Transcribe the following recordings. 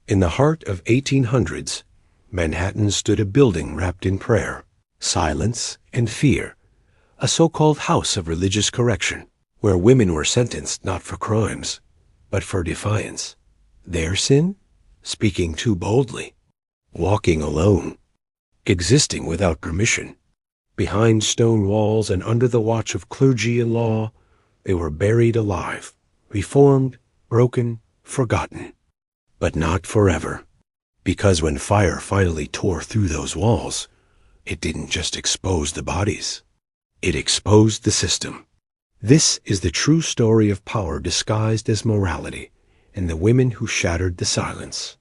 In the heart of 1800s, Manhattan stood a building wrapped in prayer, silence, and fear, a so-called house of religious correction, where women were sentenced not for crimes, but for defiance. Their sin? Speaking too boldly, walking alone, existing without permission. Behind stone walls and under the watch of clergy and law, they were buried alive, reformed, broken, forgotten. But not forever. Because when fire finally tore through those walls, it didn't just expose the bodies. It exposed the system. This is the true story of power disguised as morality, and the women who shattered the silence.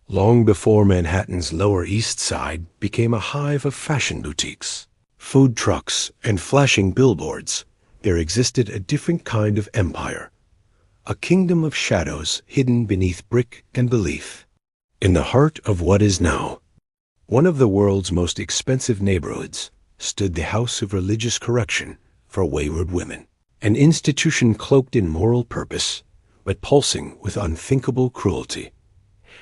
Long before Manhattan's Lower East Side became a hive of fashion boutiques, food trucks, and flashing billboards, there existed a different kind of empire, a kingdom of shadows hidden beneath brick and belief. In the heart of what is now one of the world's most expensive neighborhoods stood the House of Religious Correction for Wayward Women, an institution cloaked in moral purpose, but pulsing with unthinkable cruelty.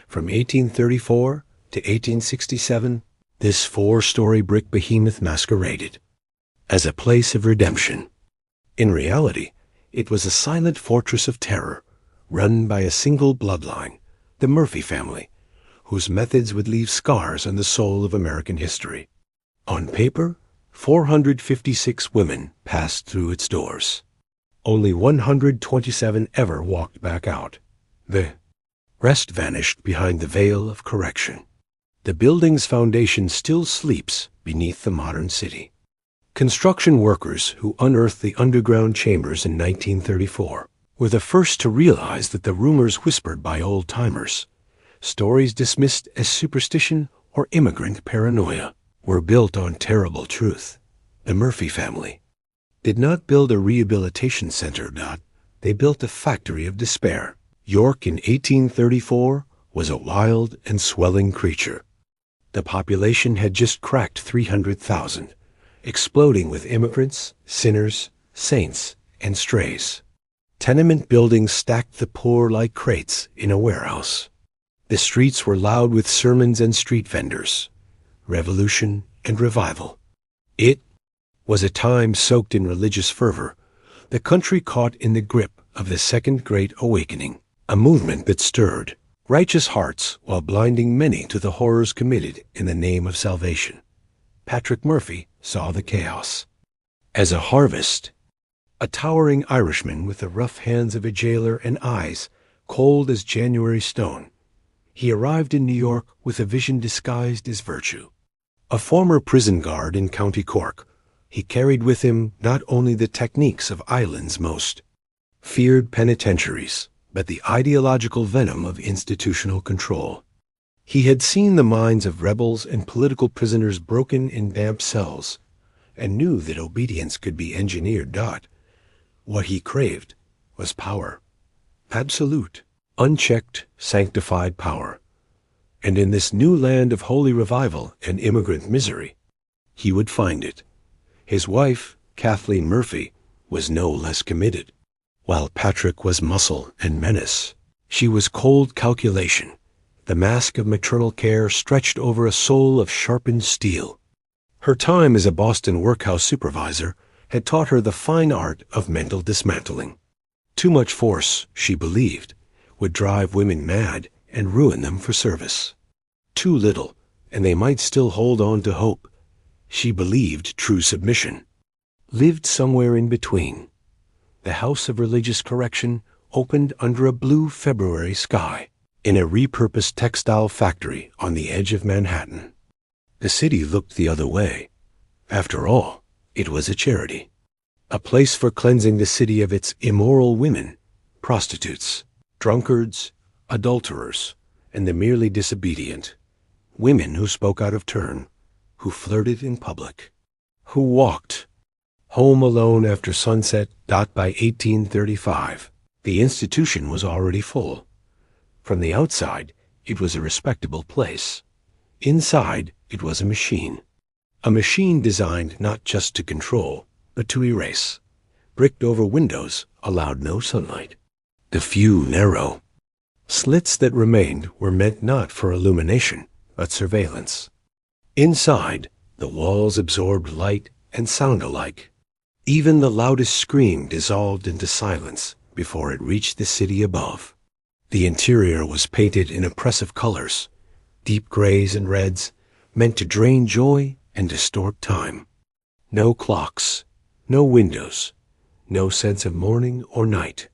From 1834 to 1867, this four-story brick behemoth masqueraded as a place of redemption. In reality, it was a silent fortress of terror, run by a single bloodline, the Murphy family, whose methods would leave scars on the soul of American history. On paper, 456 women passed through its doors. Only 127 ever walked back out. The rest vanished behind the veil of correction. The building's foundation still sleeps beneath the modern city. Construction workers who unearthed the underground chambers in 1934 were the first to realize that the rumors whispered by old-timers, stories dismissed as superstition or immigrant paranoia, were built on terrible truth. The Murphy family did not build a rehabilitation center, they built a factory of despair. York in 1834 was a wild and swelling creature. The population had just cracked 300,000, exploding with immigrants, sinners, saints, and strays. Tenement buildings stacked the poor like crates in a warehouse. The streets were loud with sermons and street vendors, revolution and revival. It was a time soaked in religious fervor, the country caught in the grip of the Second Great Awakening, a movement that stirred righteous hearts while blinding many to the horrors committed in the name of salvation. Patrick Murphy saw the chaos as a harvest. A towering Irishman with the rough hands of a jailer and eyes cold as January stone, he arrived in New York with a vision disguised as virtue. A former prison guard in County Cork, he carried with him not only the techniques of Ireland's most feared penitentiaries, but the ideological venom of institutional control. He had seen the minds of rebels and political prisoners broken in damp cells, and knew that obedience could be engineered. What he craved was power. Absolute, unchecked, sanctified power. And in this new land of holy revival and immigrant misery, he would find it. His wife, Kathleen Murphy, was no less committed. While Patrick was muscle and menace, she was cold calculation, the mask of maternal care stretched over a soul of sharpened steel. Her time as a Boston workhouse supervisor had taught her the fine art of mental dismantling. Too much force, she believed, would drive women mad and ruin them for service. Too little, and they might still hold on to hope. She believed true submission lived somewhere in between. The House of Religious Correction opened under a blue February sky in a repurposed textile factory on the edge of Manhattan. The city looked the other way. After all, it was a charity, a place for cleansing the city of its immoral women, prostitutes, drunkards, adulterers, and the merely disobedient, women who spoke out of turn, who flirted in public, who walked home alone after sunset. By 1835, the institution was already full. From the outside, it was a respectable place. Inside, it was a machine designed not just to control, but to erase. Bricked over windows allowed no sunlight. The few narrow, Slits that remained were meant not for illumination, but surveillance. Inside, the walls absorbed light and sound alike. Even the loudest scream dissolved into silence before it reached the city above. The interior was painted in oppressive colors, deep grays and reds, meant to drain joy and distort time. No clocks, no windows, no sense of morning or night.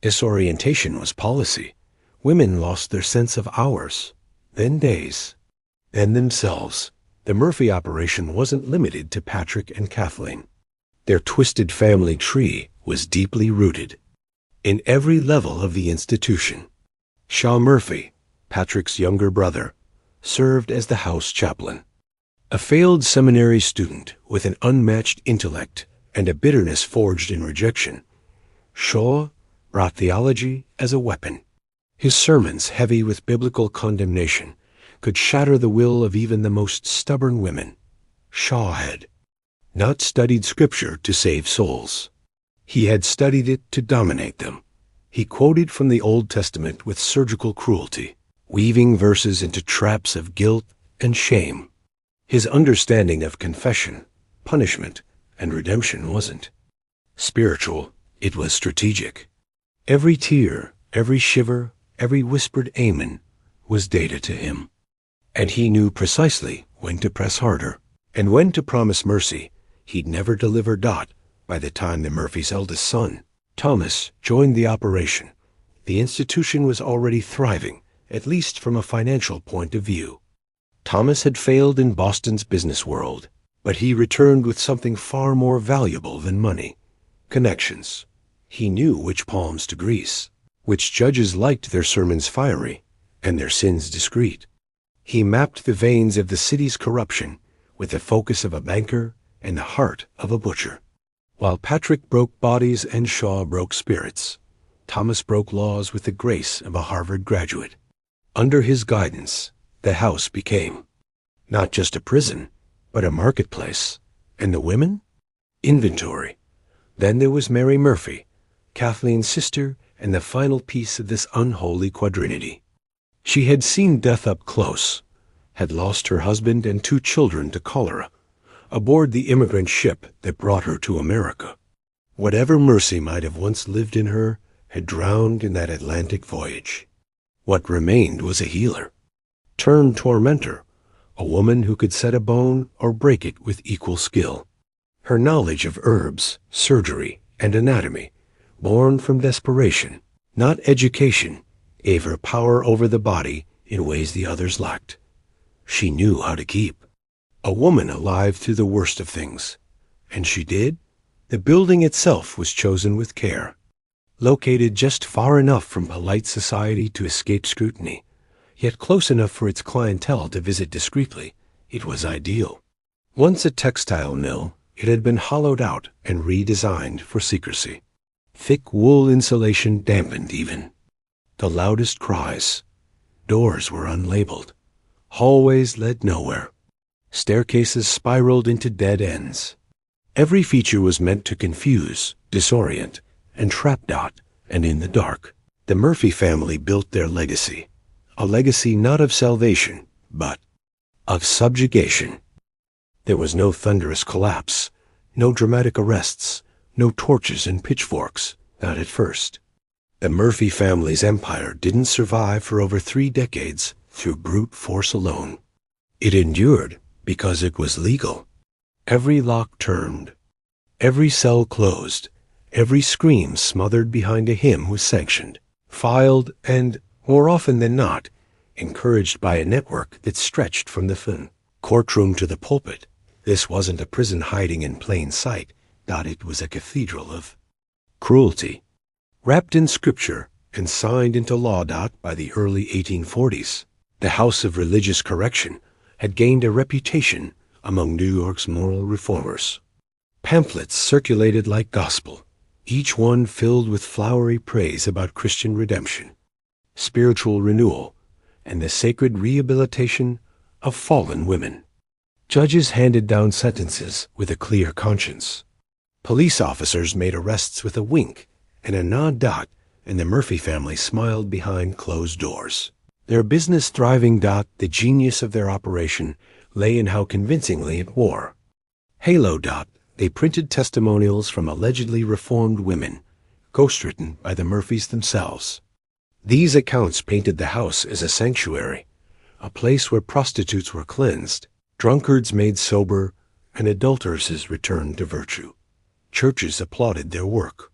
Disorientation was policy. Women lost their sense of hours, then days, then themselves. The Murphy operation wasn't limited to Patrick and Kathleen. Their twisted family tree was deeply rooted in every level of the institution. Shaw Murphy, Patrick's younger brother, served as the house chaplain. A failed seminary student with an unmatched intellect and a bitterness forged in rejection, Shaw brought theology as a weapon. His sermons, heavy with biblical condemnation, could shatter the will of even the most stubborn women. Shaw had not studied Scripture to save souls. He had studied it to dominate them. He quoted from the Old Testament with surgical cruelty, weaving verses into traps of guilt and shame. His understanding of confession, punishment, and redemption wasn't spiritual, it was strategic. Every tear, every shiver, every whispered amen was data to him. And he knew precisely when to press harder and when to promise mercy he'd never deliver. By the time the Murphys' eldest son, Thomas, joined the operation, the institution was already thriving, at least from a financial point of view. Thomas had failed in Boston's business world, but he returned with something far more valuable than money: connections. He knew which palms to grease, which judges liked their sermons fiery and their sins discreet. He mapped the veins of the city's corruption with the focus of a banker and the heart of a butcher. While Patrick broke bodies and Shaw broke spirits, Thomas broke laws with the grace of a Harvard graduate. Under his guidance, the house became not just a prison, but a marketplace. And the women? Inventory. Then there was Mary Murphy, Kathleen's sister and the final piece of this unholy quadrinity. She had seen death up close, had lost her husband and 2 children to cholera, aboard the immigrant ship that brought her to America. Whatever mercy might have once lived in her had drowned in that Atlantic voyage. What remained was a healer, turned tormentor, a woman who could set a bone or break it with equal skill. Her knowledge of herbs, surgery, and anatomy, born from desperation, not education, gave her power over the body in ways the others lacked. She knew how to keep a woman alive through the worst of things. And she did. The building itself was chosen with care. Located just far enough from polite society to escape scrutiny, yet close enough for its clientele to visit discreetly, it was ideal. Once a textile mill, it had been hollowed out and redesigned for secrecy. Thick wool insulation dampened even the loudest cries. Doors were unlabeled. Hallways led nowhere. Staircases spiraled into dead ends. Every feature was meant to confuse, disorient, and trap. And in the dark, the Murphy family built their legacy. A legacy not of salvation, but of subjugation. There was no thunderous collapse, no dramatic arrests, no torches and pitchforks, not at first. The Murphy family's empire didn't survive for over 3 decades through brute force alone. It endured because it was legal. Every lock turned, every cell closed, every scream smothered behind a hymn was sanctioned, filed, and, more often than not, encouraged by a network that stretched from the courtroom to the pulpit. This wasn't a prison hiding in plain sight. It was a cathedral of cruelty, wrapped in scripture and signed into law. By the early 1840s, the House of Religious Correction had gained a reputation among New York's moral reformers. Pamphlets circulated like gospel, each one filled with flowery praise about Christian redemption, spiritual renewal, and the sacred rehabilitation of fallen women. Judges handed down sentences with a clear conscience. Police officers made arrests with a wink and a nod. and the Murphy family smiled behind closed doors. Their business thriving. The genius of their operation lay in how convincingly it wore. Halo. They printed testimonials from allegedly reformed women, ghostwritten by the Murphys themselves. These accounts painted the house as a sanctuary, a place where prostitutes were cleansed, drunkards made sober, and adulteresses returned to virtue. Churches applauded their work.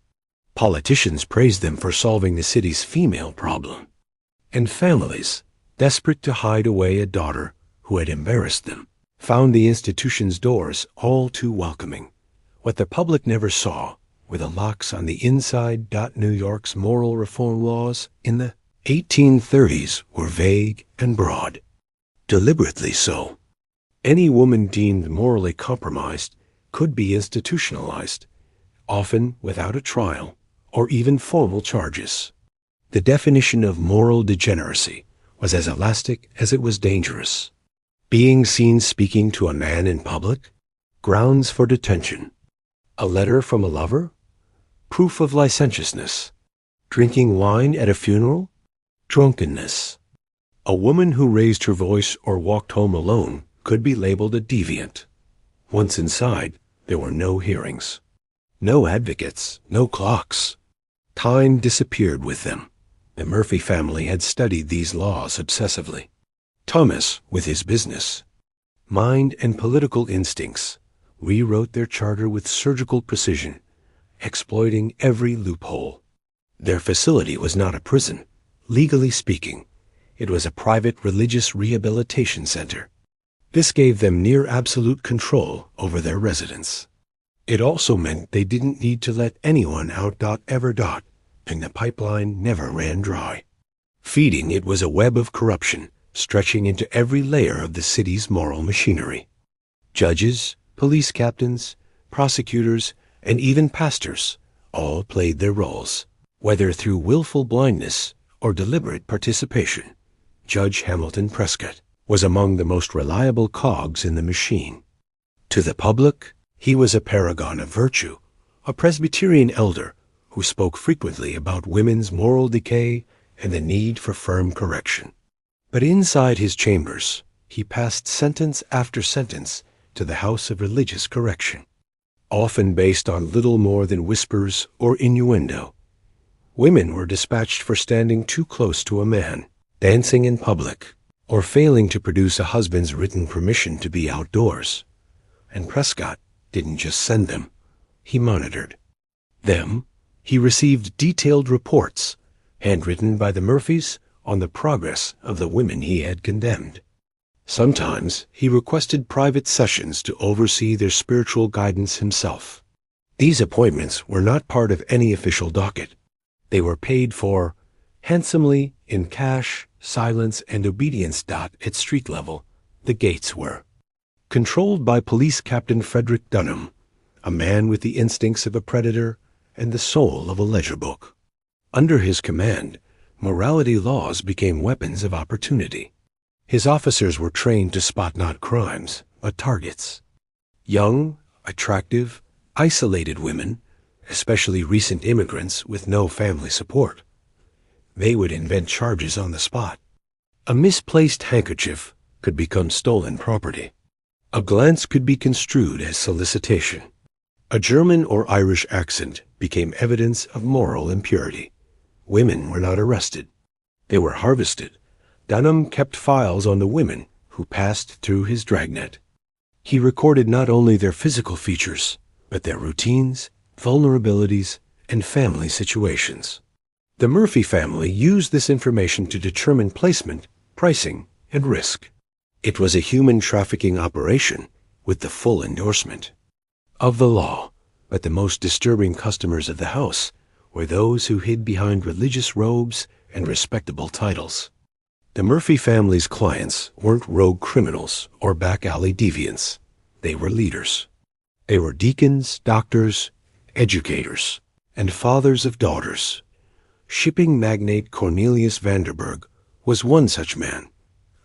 Politicians praised them for solving the city's female problem. And families, desperate to hide away a daughter who had embarrassed them, found the institution's doors all too welcoming. What the public never saw were the locks on the inside. New York's moral reform laws in the 1830s were vague and broad. Deliberately so. Any woman deemed morally compromised could be institutionalized, often without a trial or even formal charges. The definition of moral degeneracy was as elastic as it was dangerous. Being seen speaking to a man in public? Grounds for detention. A letter from a lover? Proof of licentiousness. Drinking wine at a funeral? Drunkenness. A woman who raised her voice or walked home alone could be labeled a deviant. Once inside, there were no hearings. No advocates, no clocks. Time disappeared with them. The Murphy family had studied these laws obsessively. Thomas, with his business, mind and political instincts, rewrote their charter with surgical precision, exploiting every loophole. Their facility was not a prison. Legally speaking, it was a private religious rehabilitation center. This gave them near absolute control over their residents. It also meant they didn't need to let anyone out. Ever. And the pipeline never ran dry. Feeding it was a web of corruption stretching into every layer of the city's moral machinery. Judges, police captains, prosecutors, and even pastors all played their roles, whether through willful blindness or deliberate participation. Judge Hamilton Prescott was among the most reliable cogs in the machine. To the public, he was a paragon of virtue, a Presbyterian elder who spoke frequently about women's moral decay and the need for firm correction. But inside his chambers, he passed sentence after sentence to the House of Religious Correction, often based on little more than whispers or innuendo. Women were dispatched for standing too close to a man, dancing in public, or failing to produce a husband's written permission to be outdoors. And Prescott didn't just send them, he monitored them. He received detailed reports, handwritten by the Murphys, on the progress of the women he had condemned. Sometimes he requested private sessions to oversee their spiritual guidance himself. These appointments were not part of any official docket. They were paid for handsomely in cash, silence, and obedience. At street level, the gates were controlled by Police Captain Frederick Dunham, a man with the instincts of a predator and the soul of a ledger book. Under his command, morality laws became weapons of opportunity. His officers were trained to spot not crimes, but targets. Young, attractive, isolated women, especially recent immigrants with no family support. They would invent charges on the spot. A misplaced handkerchief could become stolen property. A glance could be construed as solicitation. A German or Irish accent became evidence of moral impurity. Women were not arrested. They were harvested. Dunham kept files on the women who passed through his dragnet. He recorded not only their physical features, but their routines, vulnerabilities, and family situations. The Murphy family used this information to determine placement, pricing, and risk. It was a human trafficking operation with the full endorsement of the law, but the most disturbing customers of the house were those who hid behind religious robes and respectable titles. The Murphy family's clients weren't rogue criminals or back-alley deviants. They were leaders. They were deacons, doctors, educators, and fathers of daughters. Shipping magnate Cornelius Vanderburg was one such man,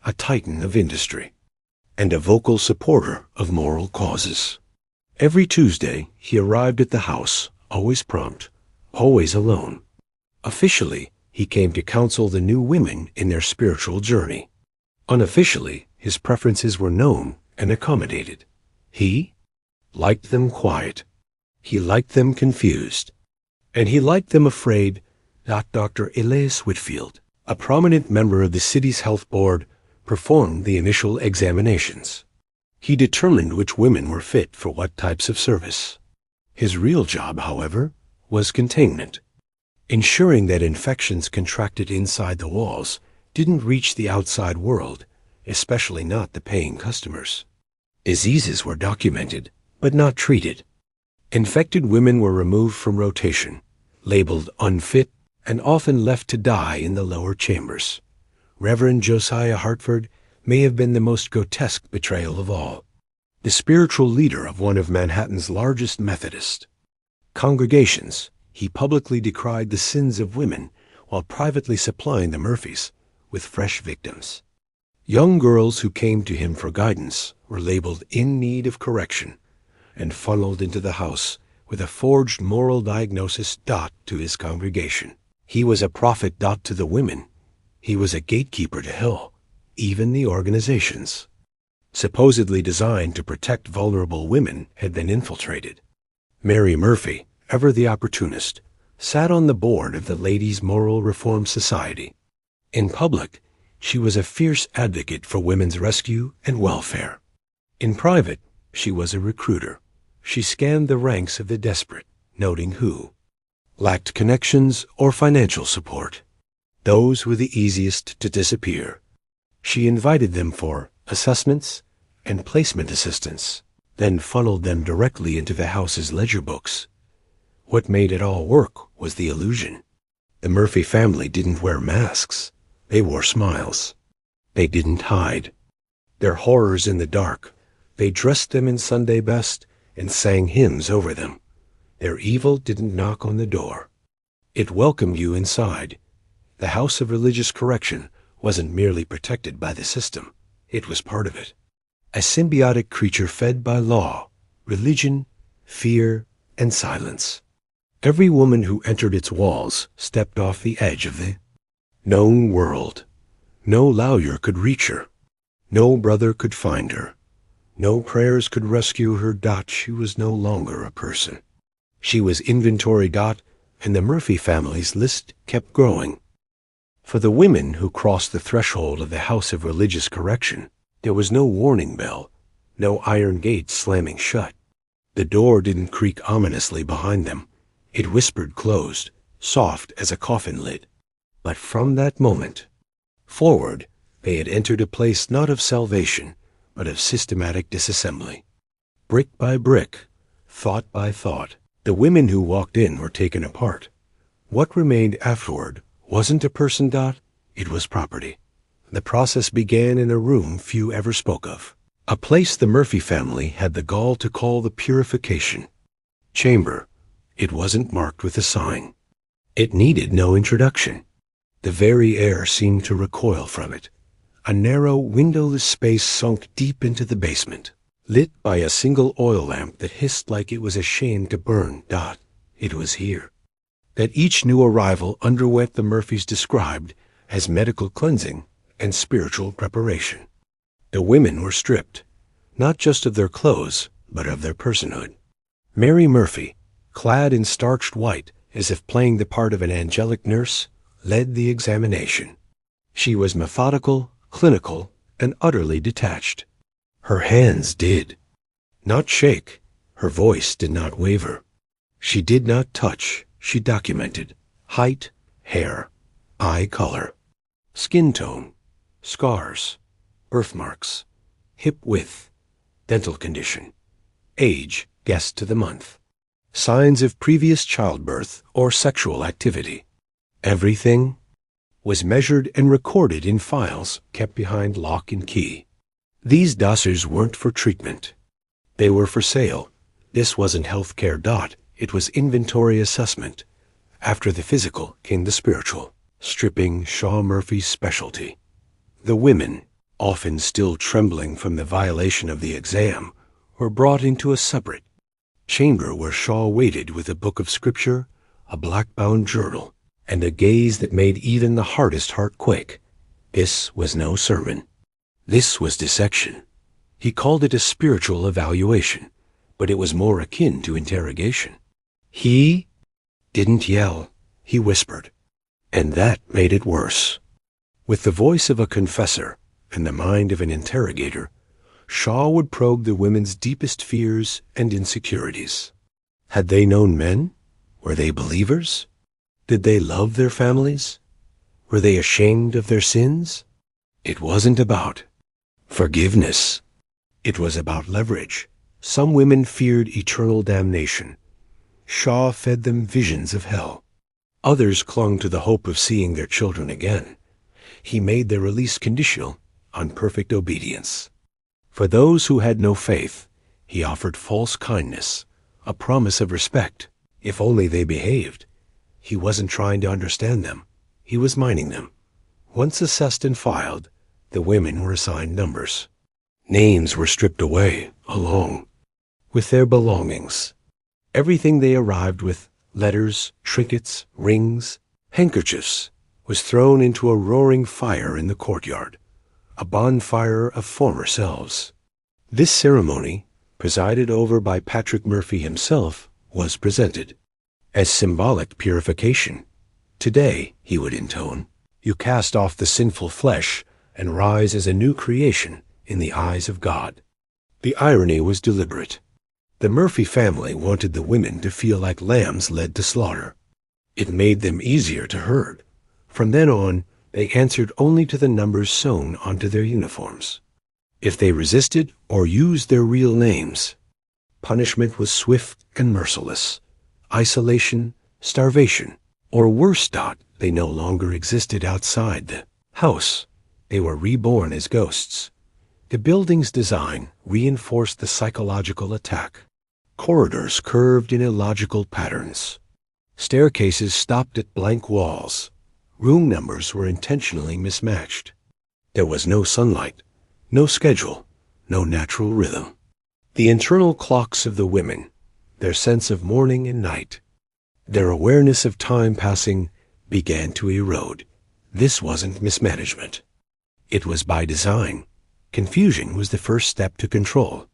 a titan of industry, and a vocal supporter of moral causes. Every Tuesday, he arrived at the house, always prompt, always alone. Officially, he came to counsel the new women in their spiritual journey. Unofficially, his preferences were known and accommodated. He liked them quiet. He liked them confused. And he liked them afraid. Dr. Elias Whitfield, a prominent member of the city's health board, performed the initial examinations. He determined which women were fit for what types of service. His real job, however, was containment, ensuring that infections contracted inside the walls didn't reach the outside world, especially not the paying customers. Diseases were documented, but not treated. Infected women were removed from rotation, labeled unfit, and often left to die in the lower chambers. Reverend Josiah Hartford may have been the most grotesque betrayal of all. The spiritual leader of one of Manhattan's largest Methodist congregations, he publicly decried the sins of women while privately supplying the Murphys with fresh victims. Young girls who came to him for guidance were labeled in need of correction and funneled into the house with a forged moral diagnosis to his congregation. He was a prophet to the women. He was a gatekeeper to hell, even the organizations supposedly designed to protect vulnerable women had been infiltrated. Mary Murphy, ever the opportunist, sat on the board of the Ladies' Moral Reform Society. In public, she was a fierce advocate for women's rescue and welfare. In private, she was a recruiter. She scanned the ranks of the desperate, noting who lacked connections or financial support. Those were the easiest to disappear. She invited them for assessments and placement assistance, then funneled them directly into the house's ledger books. What made it all work was the illusion. The Murphy family didn't wear masks. They wore smiles. They didn't hide their horrors in the dark. They dressed them in Sunday best and sang hymns over them. Their evil didn't knock on the door. It welcomed you inside. The house of religious correction wasn't merely protected by the system. It was part of it. A symbiotic creature fed by law, religion, fear, and silence. Every woman who entered its walls stepped off the edge of the known world. No lawyer could reach her. No brother could find her. No prayers could rescue her. She was no longer a person. She was inventory. And the Murphy family's list kept growing. For the women who crossed the threshold of the house of religious correction, there was no warning bell, no iron gate slamming shut. The door didn't creak ominously behind them. It whispered closed, soft as a coffin lid. But from that moment forward, they had entered a place not of salvation, but of systematic disassembly. Brick by brick, thought by thought, the women who walked in were taken apart. What remained afterward wasn't a person. It was property. The process began in a room few ever spoke of, a place the Murphy family had the gall to call the purification chamber. It wasn't marked with a sign. It needed no introduction. The very air seemed to recoil from it. A narrow, windowless space sunk deep into the basement, lit by a single oil lamp that hissed like it was ashamed to burn. It was here that each new arrival underwent the Murphys described as medical cleansing and spiritual preparation. The women were stripped, not just of their clothes, but of their personhood. Mary Murphy, clad in starched white as if playing the part of an angelic nurse, led the examination. She was methodical, clinical, and utterly detached. Her hands did not shake. Her voice did not waver. She did not touch. She documented height, hair, eye color, skin tone, scars, birthmarks, hip width, dental condition, age guessed to the month, signs of previous childbirth or sexual activity. Everything was measured and recorded in files kept behind lock and key. These dossiers weren't for treatment. They were for sale. This wasn't healthcare. It was inventory assessment. After the physical came the spiritual, stripping Shaw Murphy's specialty. The women, often still trembling from the violation of the exam, were brought into a separate chamber where Shaw waited with a book of scripture, a black-bound journal, and a gaze that made even the hardest heart quake. This was no sermon. This was dissection. He called it a spiritual evaluation, but it was more akin to interrogation. He didn't yell, he whispered, and that made it worse. With the voice of a confessor and the mind of an interrogator, Shaw would probe the women's deepest fears and insecurities. Had they known men? Were they believers? Did they love their families? Were they ashamed of their sins? It wasn't about forgiveness. It was about leverage. Some women feared eternal damnation. Shaw fed them visions of hell. Others clung to the hope of seeing their children again. He made their release conditional on perfect obedience. For those who had no faith, he offered false kindness, a promise of respect, if only they behaved. He wasn't trying to understand them. He was mining them. Once assessed and filed, the women were assigned numbers. Names were stripped away, along with their belongings. Everything they arrived with, letters, trinkets, rings, handkerchiefs, was thrown into a roaring fire in the courtyard, a bonfire of former selves. This ceremony, presided over by Patrick Murphy himself, was presented as symbolic purification. Today, he would intone, you cast off the sinful flesh and rise as a new creation in the eyes of God. The irony was deliberate. The Murphy family wanted the women to feel like lambs led to slaughter. It made them easier to herd. From then on, they answered only to the numbers sewn onto their uniforms. If they resisted or used their real names, punishment was swift and merciless. Isolation, starvation, or worse, they no longer existed outside the house. They were reborn as ghosts. The building's design reinforced the psychological attack. Corridors curved in illogical patterns. Staircases stopped at blank walls. Room numbers were intentionally mismatched. There was no sunlight, no schedule, no natural rhythm. The internal clocks of the women, their sense of morning and night, their awareness of time passing, began to erode. This wasn't mismanagement. It was by design. Confusion was the first step to control.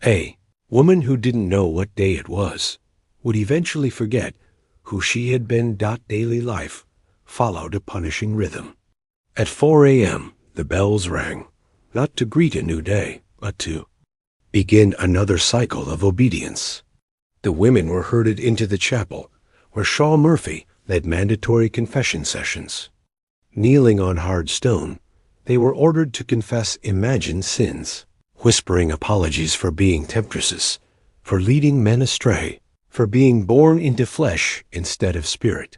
A woman who didn't know what day it was would eventually forget who she had been. Daily life followed a punishing rhythm. At 4 a.m., the bells rang, not to greet a new day, but to begin another cycle of obedience. The women were herded into the chapel, where Shaw Murphy led mandatory confession sessions. Kneeling on hard stone, they were ordered to confess imagined sins, whispering apologies for being temptresses, for leading men astray, for being born into flesh instead of spirit.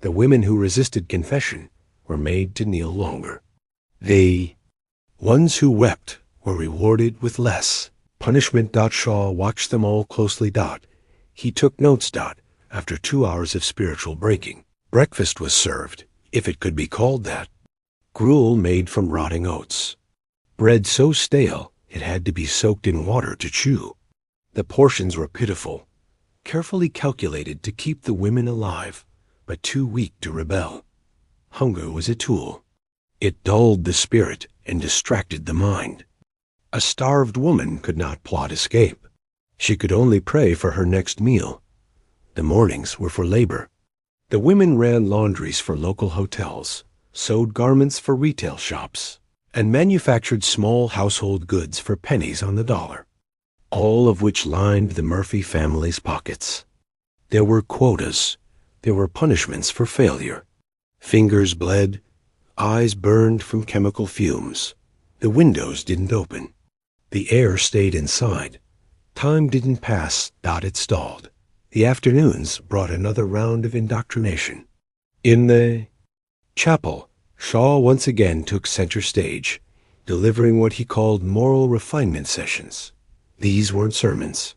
The women who resisted confession were made to kneel longer. The ones who wept were rewarded with less punishment. Shaw watched them all closely. He took notes. After 2 hours of spiritual breaking, breakfast was served, if it could be called that. Gruel made from rotting oats. Bread so stale it had to be soaked in water to chew. The portions were pitiful, carefully calculated to keep the women alive, but too weak to rebel. Hunger was a tool. It dulled the spirit and distracted the mind. A starved woman could not plot escape. She could only pray for her next meal. The mornings were for labor. The women ran laundries for local hotels, sewed garments for retail shops, and manufactured small household goods for pennies on the dollar, all of which lined the Murphy family's pockets. There were quotas. There were punishments for failure. Fingers bled, eyes burned from chemical fumes. The windows didn't open. The air stayed inside. Time didn't pass. It stalled. The afternoons brought another round of indoctrination. In the chapel, Shaw once again took center stage, delivering what he called moral refinement sessions. These weren't sermons.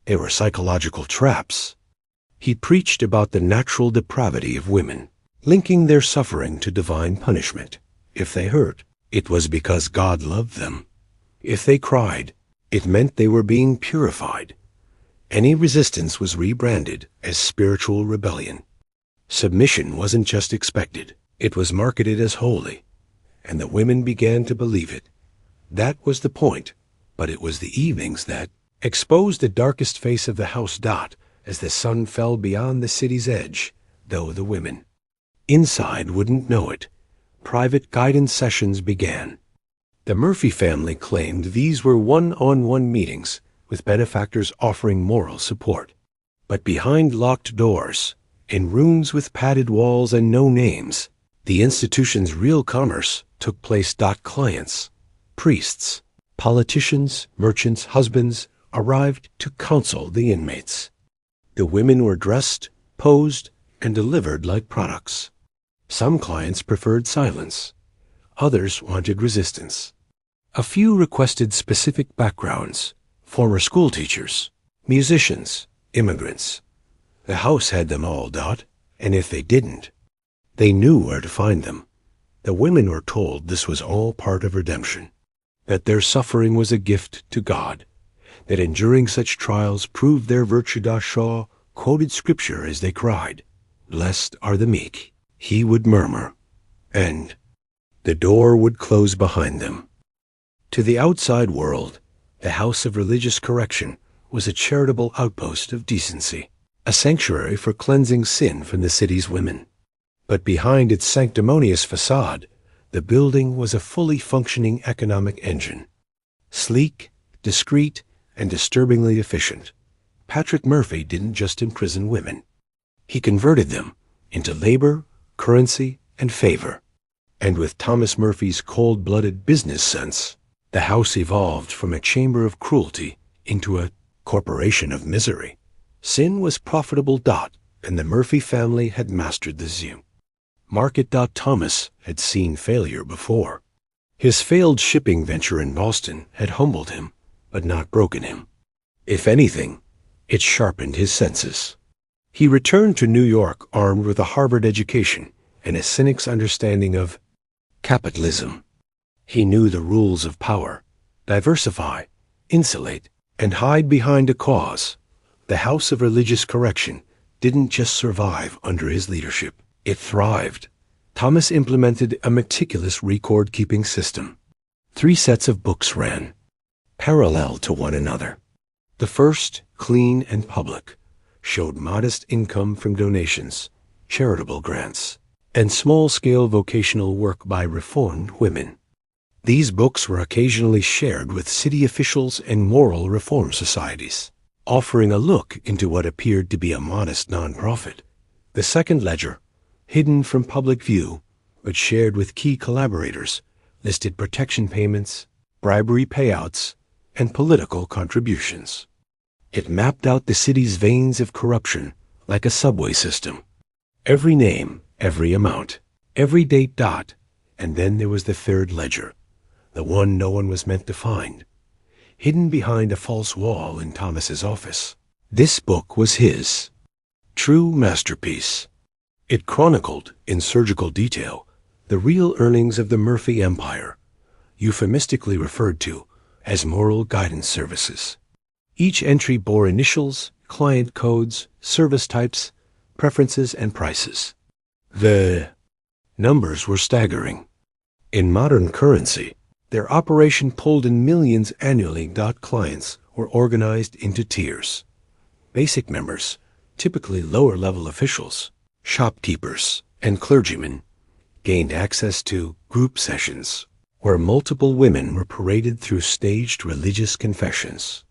They were psychological traps. He preached about the natural depravity of women, linking their suffering to divine punishment. If they hurt, it was because God loved them. If they cried, it meant they were being purified. Any resistance was rebranded as spiritual rebellion. Submission wasn't just expected, it was marketed as holy, and the women began to believe it. That was the point, but it was the evenings that exposed the darkest face of the house dot as the sun fell beyond the city's edge, though the women inside wouldn't know it. Private guidance sessions began. The Murphy family claimed these were one-on-one meetings with benefactors offering moral support. But behind locked doors, in rooms with padded walls and no names, the institution's real commerce took place. Clients, priests, politicians, merchants, husbands arrived to counsel the inmates. The women were dressed, posed, and delivered like products. Some clients preferred silence. Others wanted resistance. A few requested specific backgrounds: former school teachers, musicians, immigrants. The house had them all, and if they didn't, they knew where to find them. The women were told this was all part of redemption, that their suffering was a gift to God, that enduring such trials proved their virtue. Shaw quoted scripture as they cried, "Blessed are the meek." He would murmur, and the door would close behind them. To the outside world, the House of Religious Correction was a charitable outpost of decency, a sanctuary for cleansing sin from the city's women. But behind its sanctimonious facade, the building was a fully functioning economic engine. Sleek, discreet, and disturbingly efficient, Patrick Murphy didn't just imprison women. He converted them into labor, currency, and favor. And with Thomas Murphy's cold-blooded business sense, the house evolved from a chamber of cruelty into a corporation of misery. Sin was profitable. And the Murphy family had mastered the zoo market. Thomas had seen failure before. His failed shipping venture in Boston had humbled him, but not broken him. If anything, it sharpened his senses. He returned to New York armed with a Harvard education and a cynic's understanding of capitalism. He knew the rules of power: diversify, insulate, and hide behind a cause. The House of Religious Correction didn't just survive under his leadership, it thrived. Thomas implemented a meticulous record-keeping system. 3 sets of books ran parallel to one another. The first, clean and public, showed modest income from donations, charitable grants, and small-scale vocational work by reformed women. These books were occasionally shared with city officials and moral reform societies, offering a look into what appeared to be a modest nonprofit. The second ledger, hidden from public view but shared with key collaborators, listed protection payments, bribery payouts, and political contributions. It mapped out the city's veins of corruption like a subway system. Every name, every amount, every date. And then there was the third ledger, the one no one was meant to find, hidden behind a false wall in Thomas's office. This book was his true masterpiece. It chronicled, in surgical detail, the real earnings of the Murphy Empire, euphemistically referred to as moral guidance services. Each entry bore initials, client codes, service types, preferences, and prices. The numbers were staggering. In modern currency, their operation pulled in millions annually. Clients were organized into tiers. Basic members, typically lower-level officials, shopkeepers, and clergymen, gained access to group sessions where multiple women were paraded through staged religious confessions.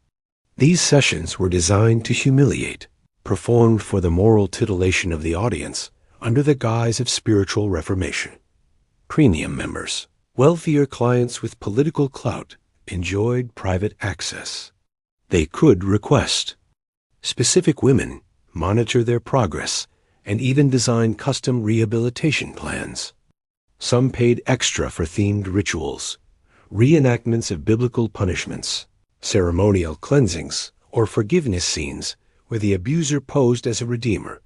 These sessions were designed to humiliate, performed for the moral titillation of the audience under the guise of spiritual reformation. Premium members, wealthier clients with political clout, enjoyed private access. They could request specific women, monitor their progress, and even design custom rehabilitation plans. Some paid extra for themed rituals, reenactments of biblical punishments, ceremonial cleansings, or forgiveness scenes where the abuser posed as a redeemer.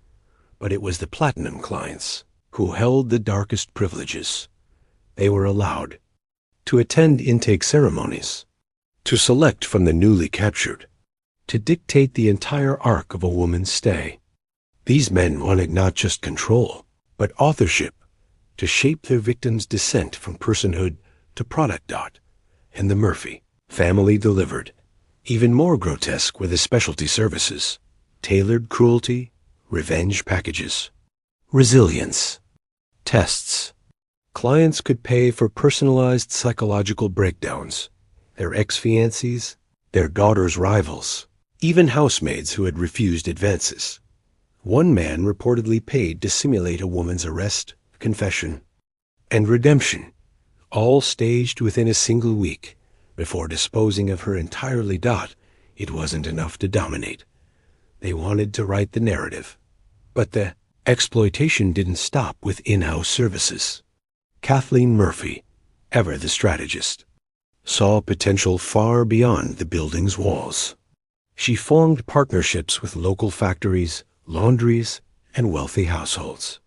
But it was the platinum clients who held the darkest privileges. They were allowed to attend intake ceremonies, to select from the newly captured, to dictate the entire arc of a woman's stay. These men wanted not just control, but authorship, to shape their victims' descent from personhood to product. And the Murphy family delivered. Even more grotesque were the specialty services, tailored cruelty, revenge packages, resilience, tests. Clients could pay for personalized psychological breakdowns, their ex-fiancés, their daughters' rivals, even housemaids who had refused advances. One man reportedly paid to simulate a woman's arrest, confession, and redemption, all staged within a single week. Before disposing of her entirely. It wasn't enough to dominate. They wanted to write the narrative. But the exploitation didn't stop with in-house services. Kathleen Murphy, ever the strategist, saw potential far beyond the building's walls. She formed partnerships with local factories, laundries, and wealthy households.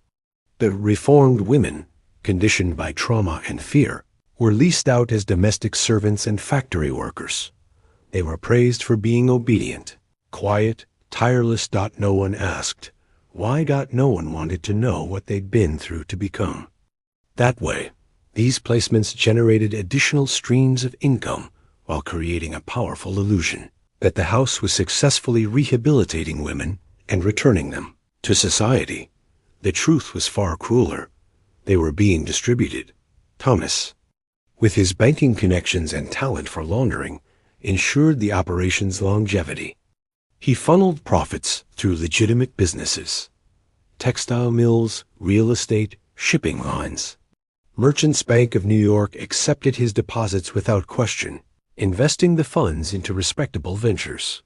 The reformed women, conditioned by trauma and fear, were leased out as domestic servants and factory workers. They were praised for being obedient, quiet, tireless. No one asked why. No one wanted to know what they'd been through to become. That way, these placements generated additional streams of income while creating a powerful illusion that the house was successfully rehabilitating women and returning them to society. The truth was far crueler. They were being distributed. Thomas, with his banking connections and talent for laundering, ensured the operation's longevity. He funneled profits through legitimate businesses: textile mills, real estate, shipping lines. Merchants Bank of New York accepted his deposits without question, investing the funds into respectable ventures.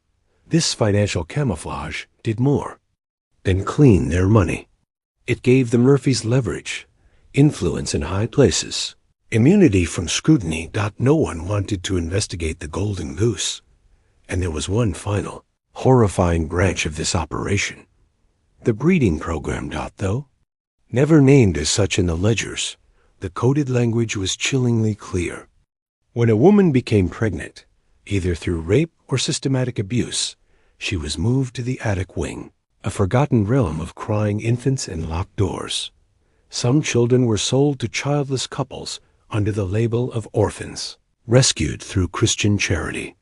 This financial camouflage did more than clean their money. It gave the Murphys leverage, influence in high places, immunity from scrutiny. No one wanted to investigate the golden goose. And there was one final, horrifying branch of this operation: the breeding program. Though never named as such in the ledgers, the coded language was chillingly clear. When a woman became pregnant, either through rape or systematic abuse, she was moved to the attic wing, a forgotten realm of crying infants and locked doors. Some children were sold to childless couples under the label of orphans, rescued through Christian charity.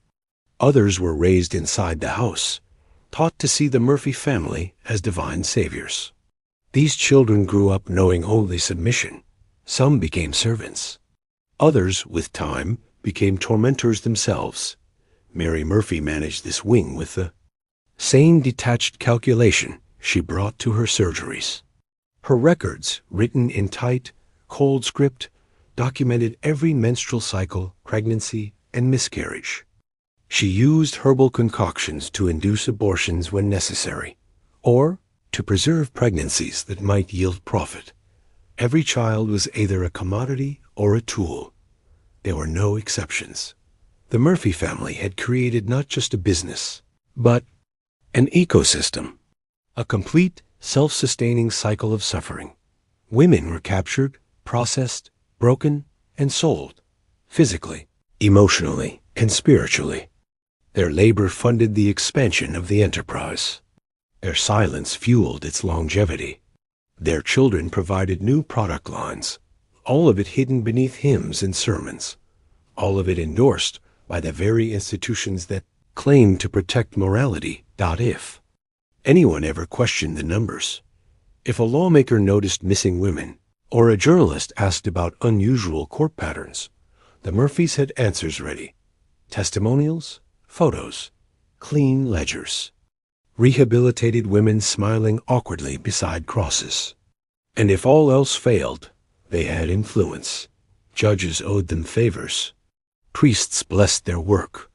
Others were raised inside the house, taught to see the Murphy family as divine saviors. These children grew up knowing only submission. Some became servants. Others, with time, became tormentors themselves. Mary Murphy managed this wing with the same detached calculation she brought to her surgeries. Her records, written in tight, cold script, documented every menstrual cycle, pregnancy, and miscarriage. She used herbal concoctions to induce abortions when necessary, or to preserve pregnancies that might yield profit. Every child was either a commodity or a tool. There were no exceptions. The Murphy family had created not just a business, but an ecosystem, a complete, self-sustaining cycle of suffering. Women were captured, processed, broken, and sold, physically, emotionally, and spiritually. Their labor funded the expansion of the enterprise. Their silence fueled its longevity. Their children provided new product lines, all of it hidden beneath hymns and sermons, all of it endorsed by the very institutions that claimed to protect morality. If anyone ever questioned the numbers, if a lawmaker noticed missing women, or a journalist asked about unusual court patterns, the Murphys had answers ready: testimonials, photos, clean ledgers, rehabilitated women smiling awkwardly beside crosses. And if all else failed, they had influence. Judges owed them favors. Priests blessed their work.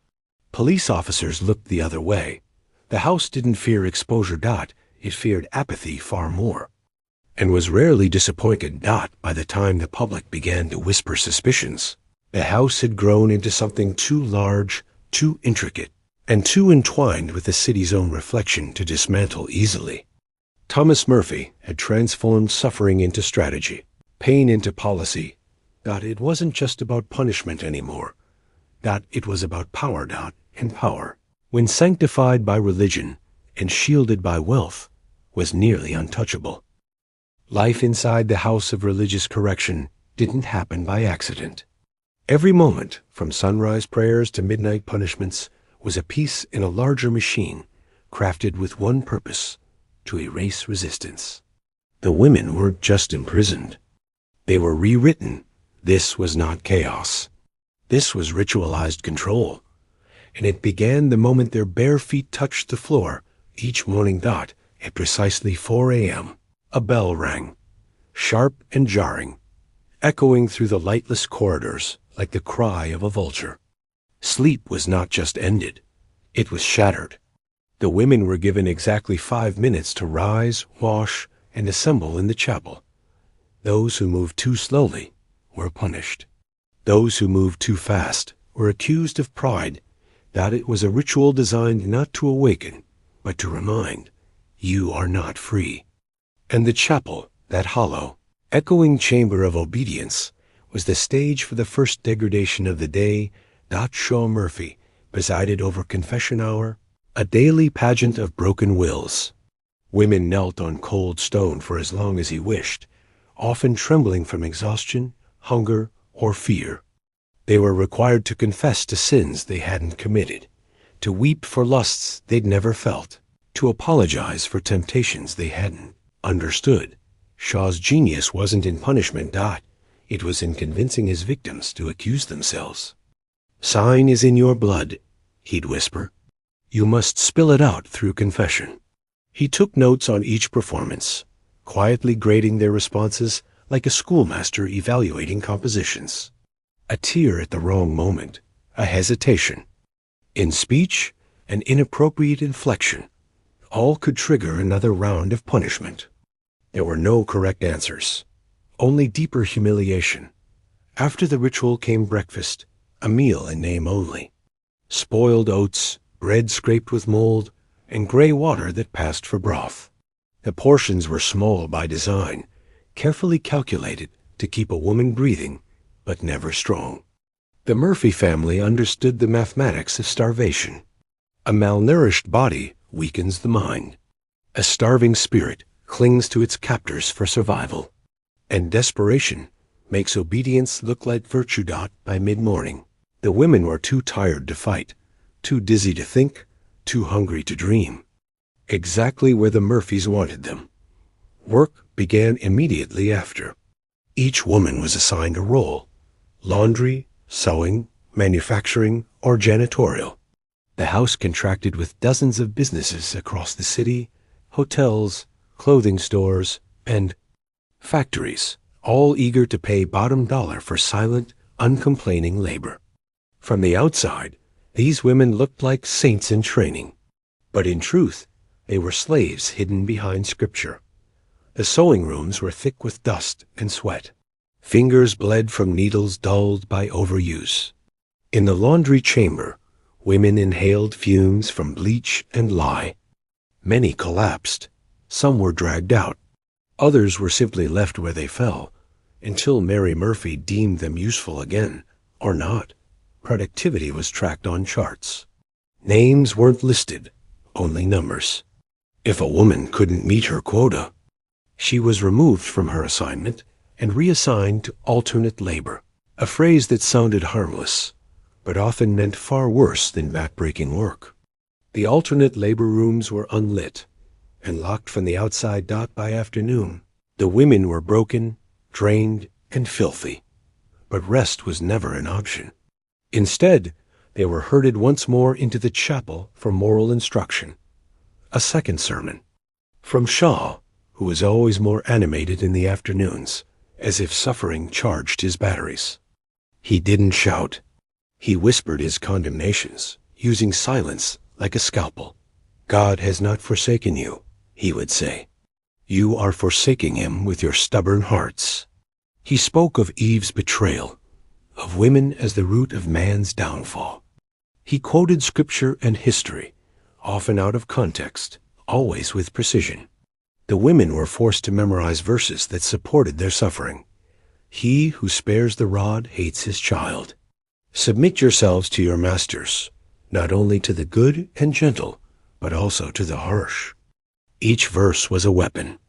Police officers looked the other way. The house didn't fear exposure. It feared apathy far more, and was rarely disappointed. By the time the public began to whisper suspicions, the house had grown into something too large, too intricate, and too entwined with the city's own reflection to dismantle easily. Thomas Murphy had transformed suffering into strategy, pain into policy. It wasn't just about punishment anymore. It was about power. And power, when sanctified by religion and shielded by wealth, was nearly untouchable. Life inside the house of religious correction didn't happen by accident. Every moment, from sunrise prayers to midnight punishments, was a piece in a larger machine, crafted with one purpose: to erase resistance. The women weren't just imprisoned. They were rewritten. This was not chaos. This was ritualized control. And it began the moment their bare feet touched the floor, each morning dot, at precisely 4 a.m. A bell rang, sharp and jarring, echoing through the lightless corridors like the cry of a vulture. Sleep was not just ended, it was shattered. The women were given exactly 5 minutes to rise, wash, and assemble in the chapel. Those who moved too slowly were punished. Those who moved too fast were accused of pride, that it was a ritual designed not to awaken, but to remind, you are not free. And the chapel, that hollow, echoing chamber of obedience, was the stage for the first degradation of the day. Shaw Murphy presided over confession hour, a daily pageant of broken wills. Women knelt on cold stone for as long as he wished, often trembling from exhaustion, hunger, or fear. They were required to confess to sins they hadn't committed, to weep for lusts they'd never felt, to apologize for temptations they hadn't understood. Shaw's genius wasn't in punishment. It was in convincing his victims to accuse themselves. "Sign is in your blood," he'd whisper. "You must spill it out through confession." He took notes on each performance, quietly grading their responses like a schoolmaster evaluating compositions. A tear at the wrong moment, a hesitation. In speech, an inappropriate inflection. All could trigger another round of punishment. There were no correct answers, only deeper humiliation. After the ritual came breakfast, a meal in name only. Spoiled oats, bread scraped with mold, and gray water that passed for broth. The portions were small by design, carefully calculated to keep a woman breathing, but never strong. The Murphy family understood the mathematics of starvation. A malnourished body weakens the mind. A starving spirit clings to its captors for survival. And desperation makes obedience look like virtue. By mid-morning, the women were too tired to fight, too dizzy to think, too hungry to dream. Exactly where the Murphys wanted them. Work began immediately after. Each woman was assigned a role: laundry, sewing, manufacturing, or janitorial. The house contracted with dozens of businesses across the city, hotels, clothing stores, and factories, all eager to pay bottom dollar for silent, uncomplaining labor. From the outside, these women looked like saints in training. But in truth, they were slaves hidden behind scripture. The sewing rooms were thick with dust and sweat. Fingers bled from needles dulled by overuse. In the laundry chamber, women inhaled fumes from bleach and lye. Many collapsed. Some were dragged out. Others were simply left where they fell, until Mary Murphy deemed them useful again, or not. Productivity was tracked on charts. Names weren't listed, only numbers. If a woman couldn't meet her quota, she was removed from her assignment and reassigned to alternate labor, a phrase that sounded harmless, but often meant far worse than backbreaking work. The alternate labor rooms were unlit and locked from the outside. By afternoon, the women were broken, drained, and filthy, but rest was never an option. Instead, they were herded once more into the chapel for moral instruction. A second sermon. From Shaw, who was always more animated in the afternoons, as if suffering charged his batteries. He didn't shout. He whispered his condemnations, using silence like a scalpel. "God has not forsaken you," he would say. "You are forsaking him with your stubborn hearts." He spoke of Eve's betrayal, of women as the root of man's downfall. He quoted scripture and history, often out of context, always with precision. The women were forced to memorize verses that supported their suffering. "He who spares the rod hates his child." "Submit yourselves to your masters, not only to the good and gentle, but also to the harsh." Each verse was a weapon.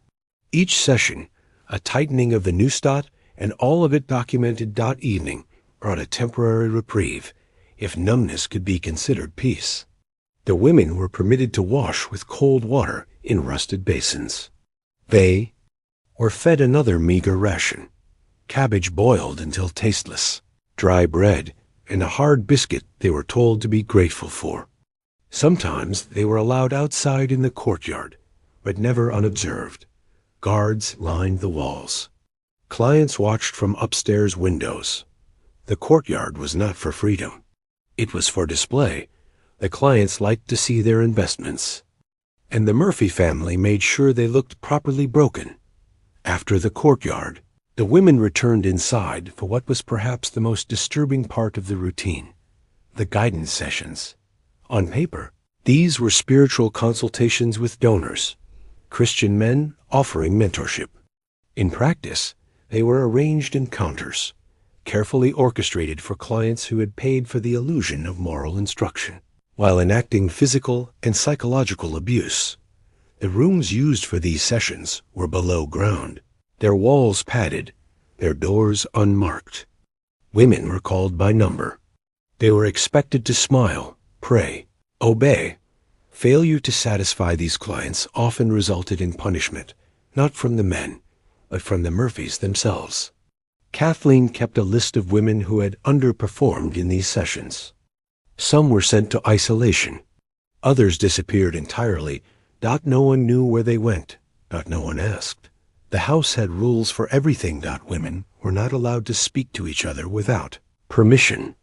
Each session, a tightening of the noose, and all of it documented. Evening brought a temporary reprieve, if numbness could be considered peace. The women were permitted to wash with cold water in rusted basins. They were fed another meager ration, cabbage boiled until tasteless, dry bread, and a hard biscuit they were told to be grateful for. Sometimes they were allowed outside in the courtyard, but never unobserved. Guards lined the walls. Clients watched from upstairs windows. The courtyard was not for freedom. It was for display. The clients liked to see their investments. And the Murphy family made sure they looked properly broken. After the courtyard, the women returned inside for what was perhaps the most disturbing part of the routine, the guidance sessions. On paper, these were spiritual consultations with donors, Christian men offering mentorship. In practice, they were arranged encounters, carefully orchestrated for clients who had paid for the illusion of moral instruction, while enacting physical and psychological abuse. The rooms used for these sessions were below ground, their walls padded, their doors unmarked. Women were called by number. They were expected to smile, pray, obey. Failure to satisfy these clients often resulted in punishment, not from the men, but from the Murphys themselves. Kathleen kept a list of women who had underperformed in these sessions. Some were sent to isolation. Others disappeared entirely. No one knew where they went. No one asked. The house had rules for everything. Women were not allowed to speak to each other without permission.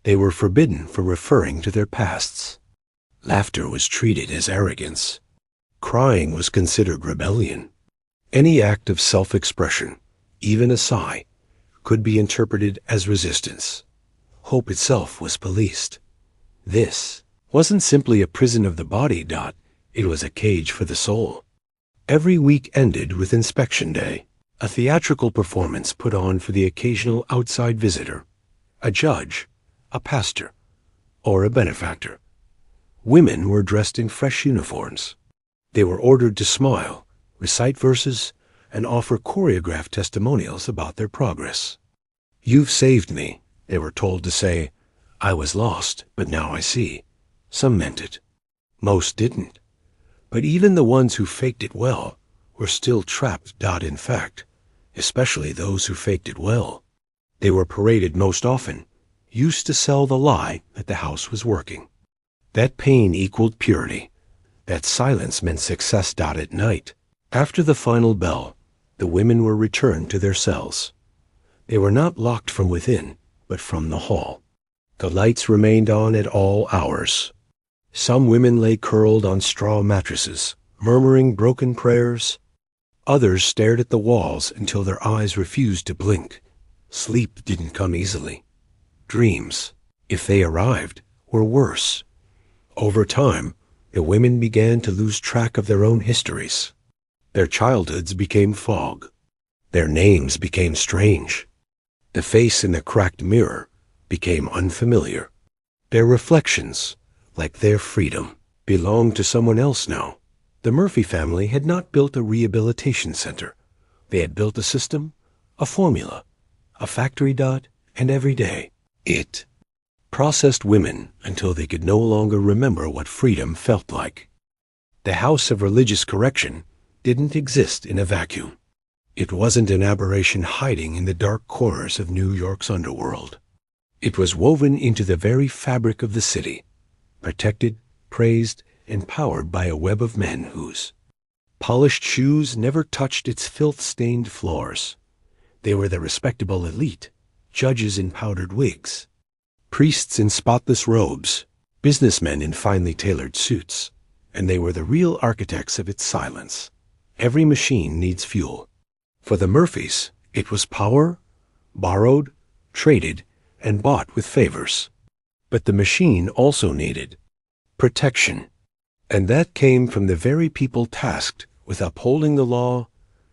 They were forbidden from referring to their pasts. Laughter was treated as arrogance. Crying was considered rebellion. Any act of self-expression, even a sigh, could be interpreted as resistance. Hope itself was policed. This wasn't simply a prison of the body. It was a cage for the soul. Every week ended with inspection day, a theatrical performance put on for the occasional outside visitor, a judge, a pastor, or a benefactor. Women were dressed in fresh uniforms. They were ordered to smile, recite verses, and offer choreographed testimonials about their progress. "You've saved me," they were told to say. "I was lost, but now I see." Some meant it. Most didn't. But even the ones who faked it well were still trapped. In fact, especially those who faked it well. They were paraded most often, used to sell the lie that the house was working. That pain equaled purity. That silence meant success. At night, after the final bell, the women were returned to their cells. They were not locked from within, but from the hall. The lights remained on at all hours. Some women lay curled on straw mattresses, murmuring broken prayers. Others stared at the walls until their eyes refused to blink. Sleep didn't come easily. Dreams, if they arrived, were worse. Over time, the women began to lose track of their own histories. Their childhoods became fog. Their names became strange. The face in the cracked mirror became unfamiliar. Their reflections, like their freedom, belonged to someone else now. The Murphy family had not built a rehabilitation center. They had built a system, a formula, a factory. And every day, it processed women until they could no longer remember what freedom felt like. The House of Religious Correction didn't exist in a vacuum. It wasn't an aberration hiding in the dark corners of New York's underworld. It was woven into the very fabric of the city, protected, praised, and powered by a web of men whose polished shoes never touched its filth-stained floors. They were the respectable elite, judges in powdered wigs, priests in spotless robes, businessmen in finely tailored suits, and they were the real architects of its silence. Every machine needs fuel. For the Murphys, it was power, borrowed, traded, and bought with favors. But the machine also needed protection, and that came from the very people tasked with upholding the law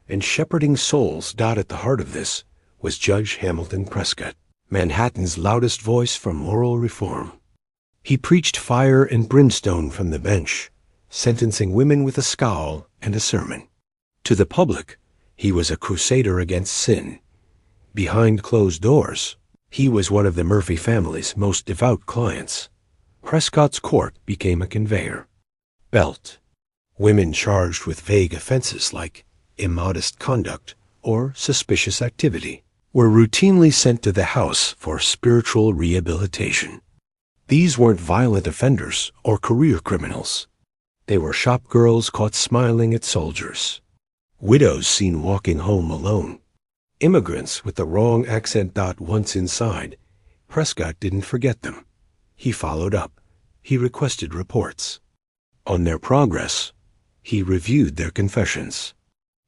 and shepherding souls. At the heart of this was Judge Hamilton Prescott, Manhattan's loudest voice for moral reform. He preached fire and brimstone from the bench, sentencing women with a scowl and a sermon. To the public, he was a crusader against sin. Behind closed doors, he was one of the Murphy family's most devout clients. Prescott's court became a conveyor belt. Women charged with vague offenses like immodest conduct or suspicious activity were routinely sent to the house for spiritual rehabilitation. These weren't violent offenders or career criminals. They were shop girls caught smiling at soldiers, widows seen walking home alone, immigrants with the wrong accent. Once inside, Prescott didn't forget them. He followed up. He requested reports on their progress. He reviewed their confessions.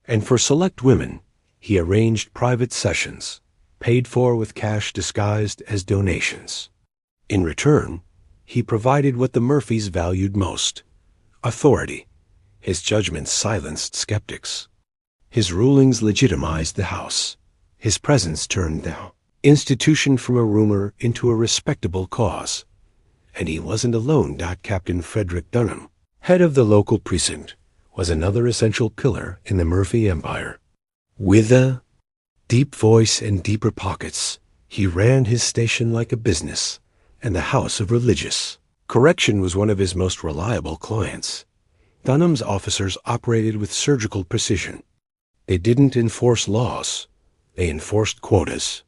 And for select women, he arranged private sessions, paid for with cash disguised as donations. In return, he provided what the Murphys valued most: authority. His judgments silenced skeptics. His rulings legitimized the house. His presence turned the institution from a rumor into a respectable cause. And he wasn't alone. Captain Frederick Dunham, head of the local precinct, was another essential pillar in the Murphy empire. With a deep voice and deeper pockets, he ran his station like a business and the house of religious correction was one of his most reliable clients. Dunham's officers operated with surgical precision. They didn't enforce laws. They enforced quotas.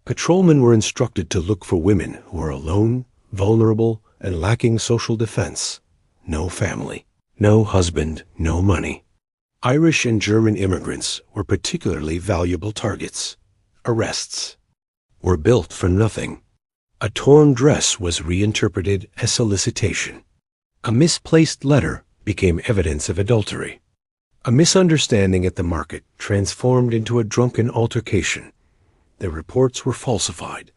Patrolmen were instructed to look for women who were alone, vulnerable, and lacking social defense. No family, no husband, no money. Irish and German immigrants were particularly valuable targets. Arrests were built for nothing. A torn dress was reinterpreted as solicitation. A misplaced letter became evidence of adultery. A misunderstanding at the market transformed into a drunken altercation. The reports were falsified.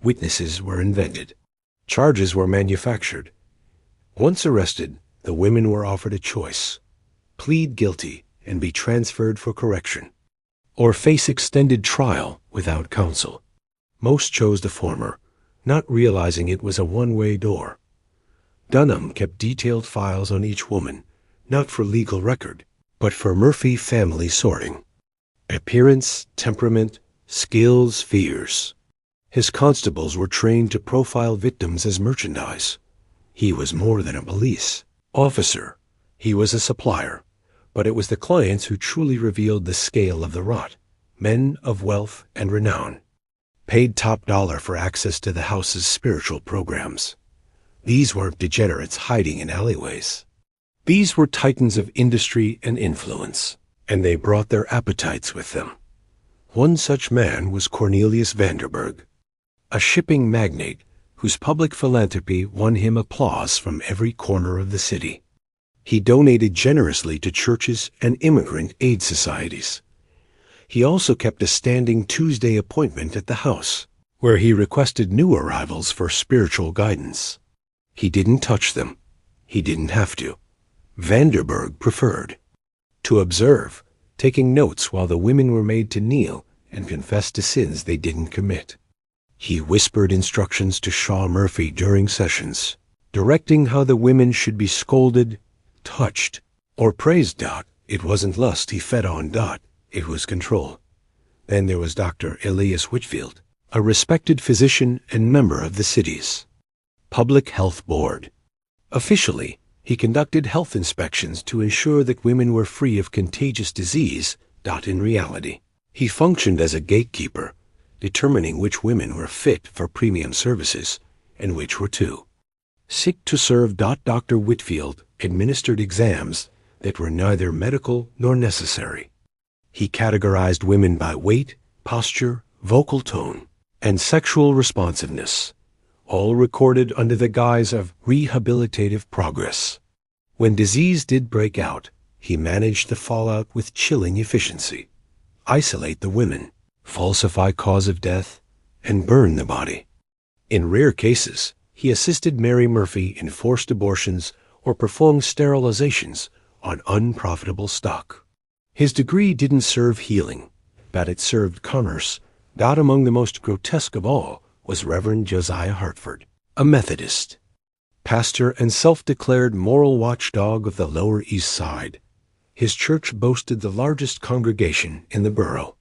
Witnesses were invented. Charges were manufactured. Once arrested, the women were offered a choice: plead guilty and be transferred for correction, or face extended trial without counsel. Most chose the former, not realizing it was a one-way door. Dunham kept detailed files on each woman, not for legal record, but for Murphy family sorting. Appearance, temperament, skills, fears. His constables were trained to profile victims as merchandise. He was more than a police officer. He was a supplier. But it was the clients who truly revealed the scale of the rot. Men of wealth and renown paid top dollar for access to the house's spiritual programs. These weren't degenerates hiding in alleyways. These were titans of industry and influence, and they brought their appetites with them. One such man was Cornelius Vanderburg, a shipping magnate whose public philanthropy won him applause from every corner of the city. He donated generously to churches and immigrant aid societies. He also kept a standing Tuesday appointment at the house, where he requested new arrivals for spiritual guidance. He didn't touch them. He didn't have to. Vanderburg preferred to observe, taking notes while the women were made to kneel and confess to sins they didn't commit. He whispered instructions to Shaw Murphy during sessions, directing how the women should be scolded, touched, or praised. It wasn't lust he fed on. It was control. Then there was Dr. Elias Whitfield, a respected physician and member of the city's Public Health Board. Officially, he conducted health inspections to ensure that women were free of contagious disease. In reality, he functioned as a gatekeeper, determining which women were fit for premium services and which were too sick to serve. Dr. Whitfield administered exams that were neither medical nor necessary. He categorized women by weight, posture, vocal tone, and sexual responsiveness, all recorded under the guise of rehabilitative progress. When disease did break out, he managed the fallout with chilling efficiency. Isolate the women, falsify cause of death, and burn the body. In rare cases, he assisted Mary Murphy in forced abortions or performed sterilizations on unprofitable stock. His degree didn't serve healing, but it served commerce. Among the most grotesque of all was Reverend Josiah Hartford, a Methodist. pastor and self-declared moral watchdog of the Lower East Side. His church boasted the largest congregation in the borough.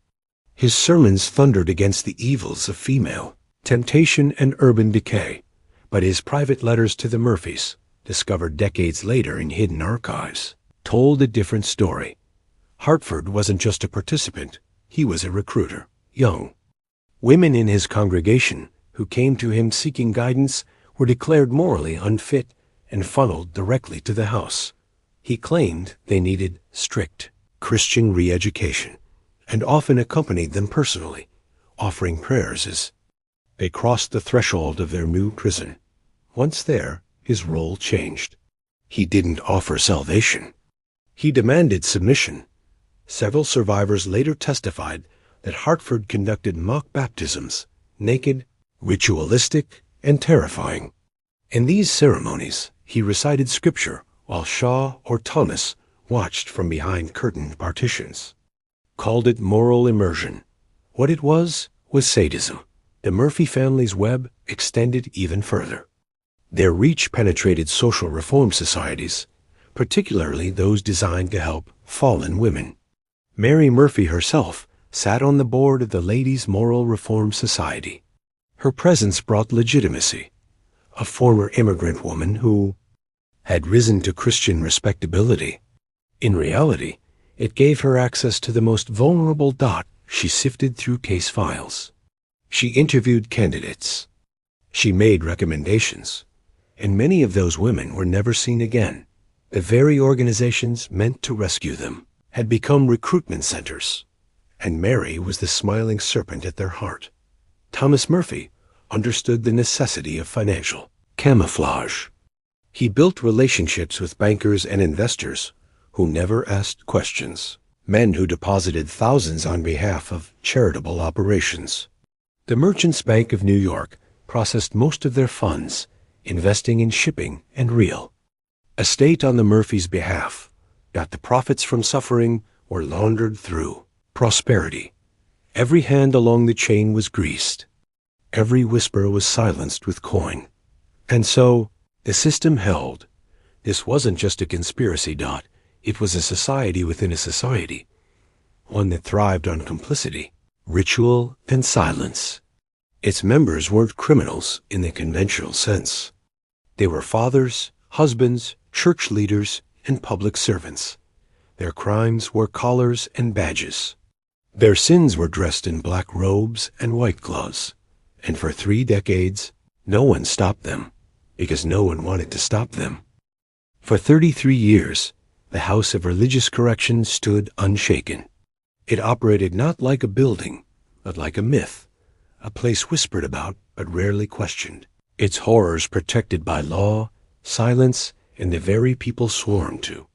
His sermons thundered against the evils of female temptation and urban decay, but his private letters to the Murphys, discovered decades later in hidden archives, told a different story. Hartford wasn't just a participant, he was a recruiter, young. Women in his congregation who came to him seeking guidance were declared morally unfit and funneled directly to the house. He claimed they needed strict Christian re-education and often accompanied them personally, offering prayers as they crossed the threshold of their new prison. Once there, his role changed. He didn't offer salvation. He demanded submission. Several survivors later testified that Hartford conducted mock baptisms, naked, ritualistic, and terrifying. In these ceremonies, he recited scripture while Shaw or Thomas watched from behind curtained partitions. Called it moral immersion. What it was sadism. The Murphy family's web extended even further. Their reach penetrated social reform societies, particularly those designed to help fallen women. Mary Murphy herself sat on the board of the Ladies' Moral Reform Society. Her presence brought legitimacy. A former immigrant woman who had risen to Christian respectability. In reality, it gave her access to the most vulnerable dot. She sifted through case files. She interviewed candidates. She made recommendations. And many of those women were never seen again. The very organizations meant to rescue them had become recruitment centers, and Mary was the smiling serpent at their heart. Thomas Murphy understood the necessity of financial camouflage. He built relationships with bankers and investors who never asked questions, men who deposited thousands on behalf of charitable operations. The Merchants Bank of New York processed most of their funds, investing in shipping and real estate on the Murphys' behalf, that the profits from suffering were laundered through prosperity. Every hand along the chain was greased. Every whisper was silenced with coin. And so, the system held. This wasn't just a conspiracy. It was a society within a society, one that thrived on complicity, ritual, and silence. Its members weren't criminals in the conventional sense. They were fathers, husbands, church leaders, and public servants. Their crimes were collars and badges. Their sins were dressed in black robes and white gloves. And for 3 decades, no one stopped them, because no one wanted to stop them. For 33 years, the House of Religious Correction stood unshaken. It operated not like a building, but like a myth, a place whispered about but rarely questioned, its horrors protected by law, silence, and the very people sworn to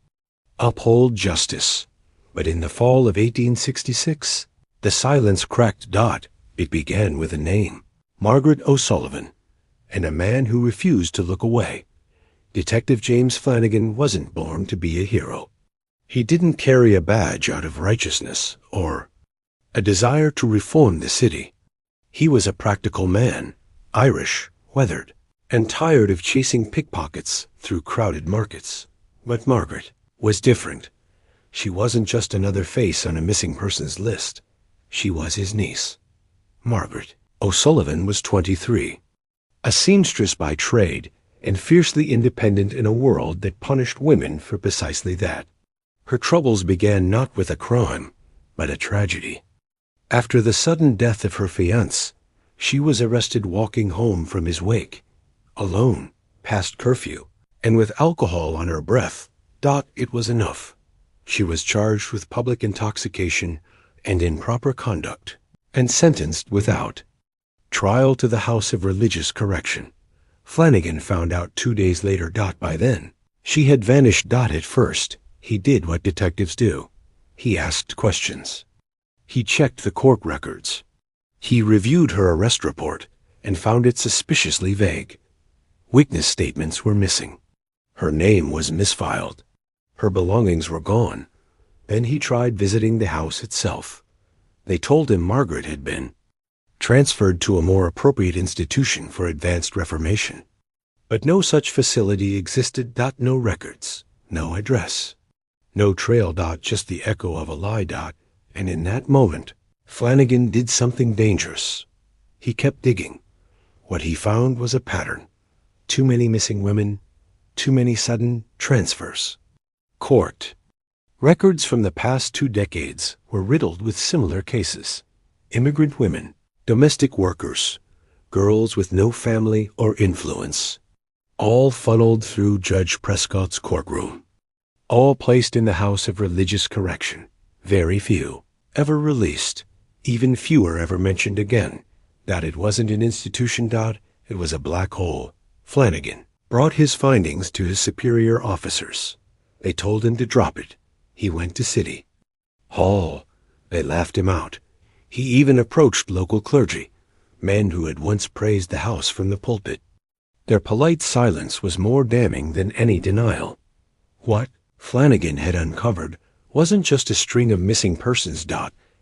uphold justice. But in the fall of 1866, the silence cracked. It began with a name, Margaret O'Sullivan, and a man who refused to look away. Detective James Flanagan wasn't born to be a hero. He didn't carry a badge out of righteousness or a desire to reform the city. He was a practical man, Irish, weathered, and tired of chasing pickpockets through crowded markets. But Margaret was different. She wasn't just another face on a missing persons list. She was his niece. Margaret O'Sullivan was 23, a seamstress by trade and fiercely independent in a world that punished women for precisely that. Her troubles began not with a crime, but a tragedy. After the sudden death of her fiancé, she was arrested walking home from his wake, alone, past curfew, and with alcohol on her breath. It was enough. She was charged with public intoxication and improper conduct, and sentenced without trial to the House of Religious Correction. Flanagan found out 2 days later. By then, she had vanished. At first, he did what detectives do. He asked questions. He checked the court records. He reviewed her arrest report and found it suspiciously vague. Witness statements were missing. Her name was misfiled. Her belongings were gone. Then he tried visiting the house itself. They told him Margaret had been transferred to a more appropriate institution for advanced reformation. But no such facility existed. No records, no address, no trail. Just the echo of a lie. And in that moment, Flanagan did something dangerous. He kept digging. What he found was a pattern. Too many missing women, too many sudden transfers. Court. Records from the past 2 decades were riddled with similar cases. Immigrant women, domestic workers, girls with no family or influence, all funneled through Judge Prescott's courtroom, all placed in the House of Religious Correction. Very few ever released, even fewer ever mentioned again. That it wasn't an institution. It was a black hole. Flanagan brought his findings to his superior officers. They told him to drop it. He went to City Hall. They laughed him out. He even approached local clergy, men who had once praised the house from the pulpit. Their polite silence was more damning than any denial. What Flanagan had uncovered wasn't just a string of missing persons.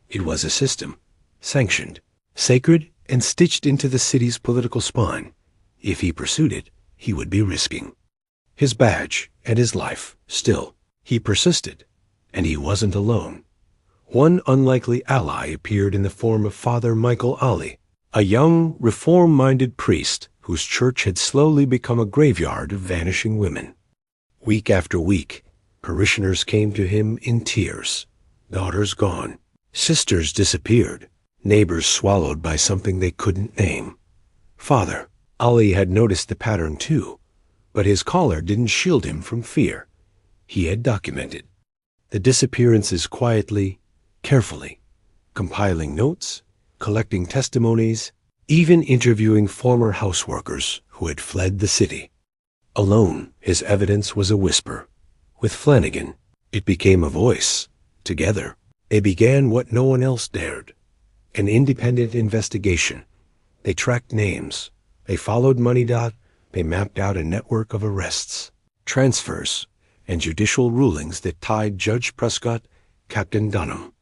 It was a system, sanctioned, sacred, and stitched into the city's political spine. If he pursued it, he would be risking his badge and his life. Still, he persisted, and he wasn't alone. One unlikely ally appeared in the form of Father Michael Ali, a young, reform-minded priest whose church had slowly become a graveyard of vanishing women. Week after week, parishioners came to him in tears. Daughters gone, sisters disappeared, neighbors swallowed by something they couldn't name. Father Ali had noticed the pattern too, but his caller didn't shield him from fear. He had documented the disappearances quietly, carefully, compiling notes, collecting testimonies, even interviewing former houseworkers who had fled the city. Alone, his evidence was a whisper. With Flanagan, it became a voice. Together, they began what no one else dared: an independent investigation. They tracked names. They followed money. They mapped out a network of arrests, transfers, and judicial rulings that tied Judge Prescott, Captain Dunham,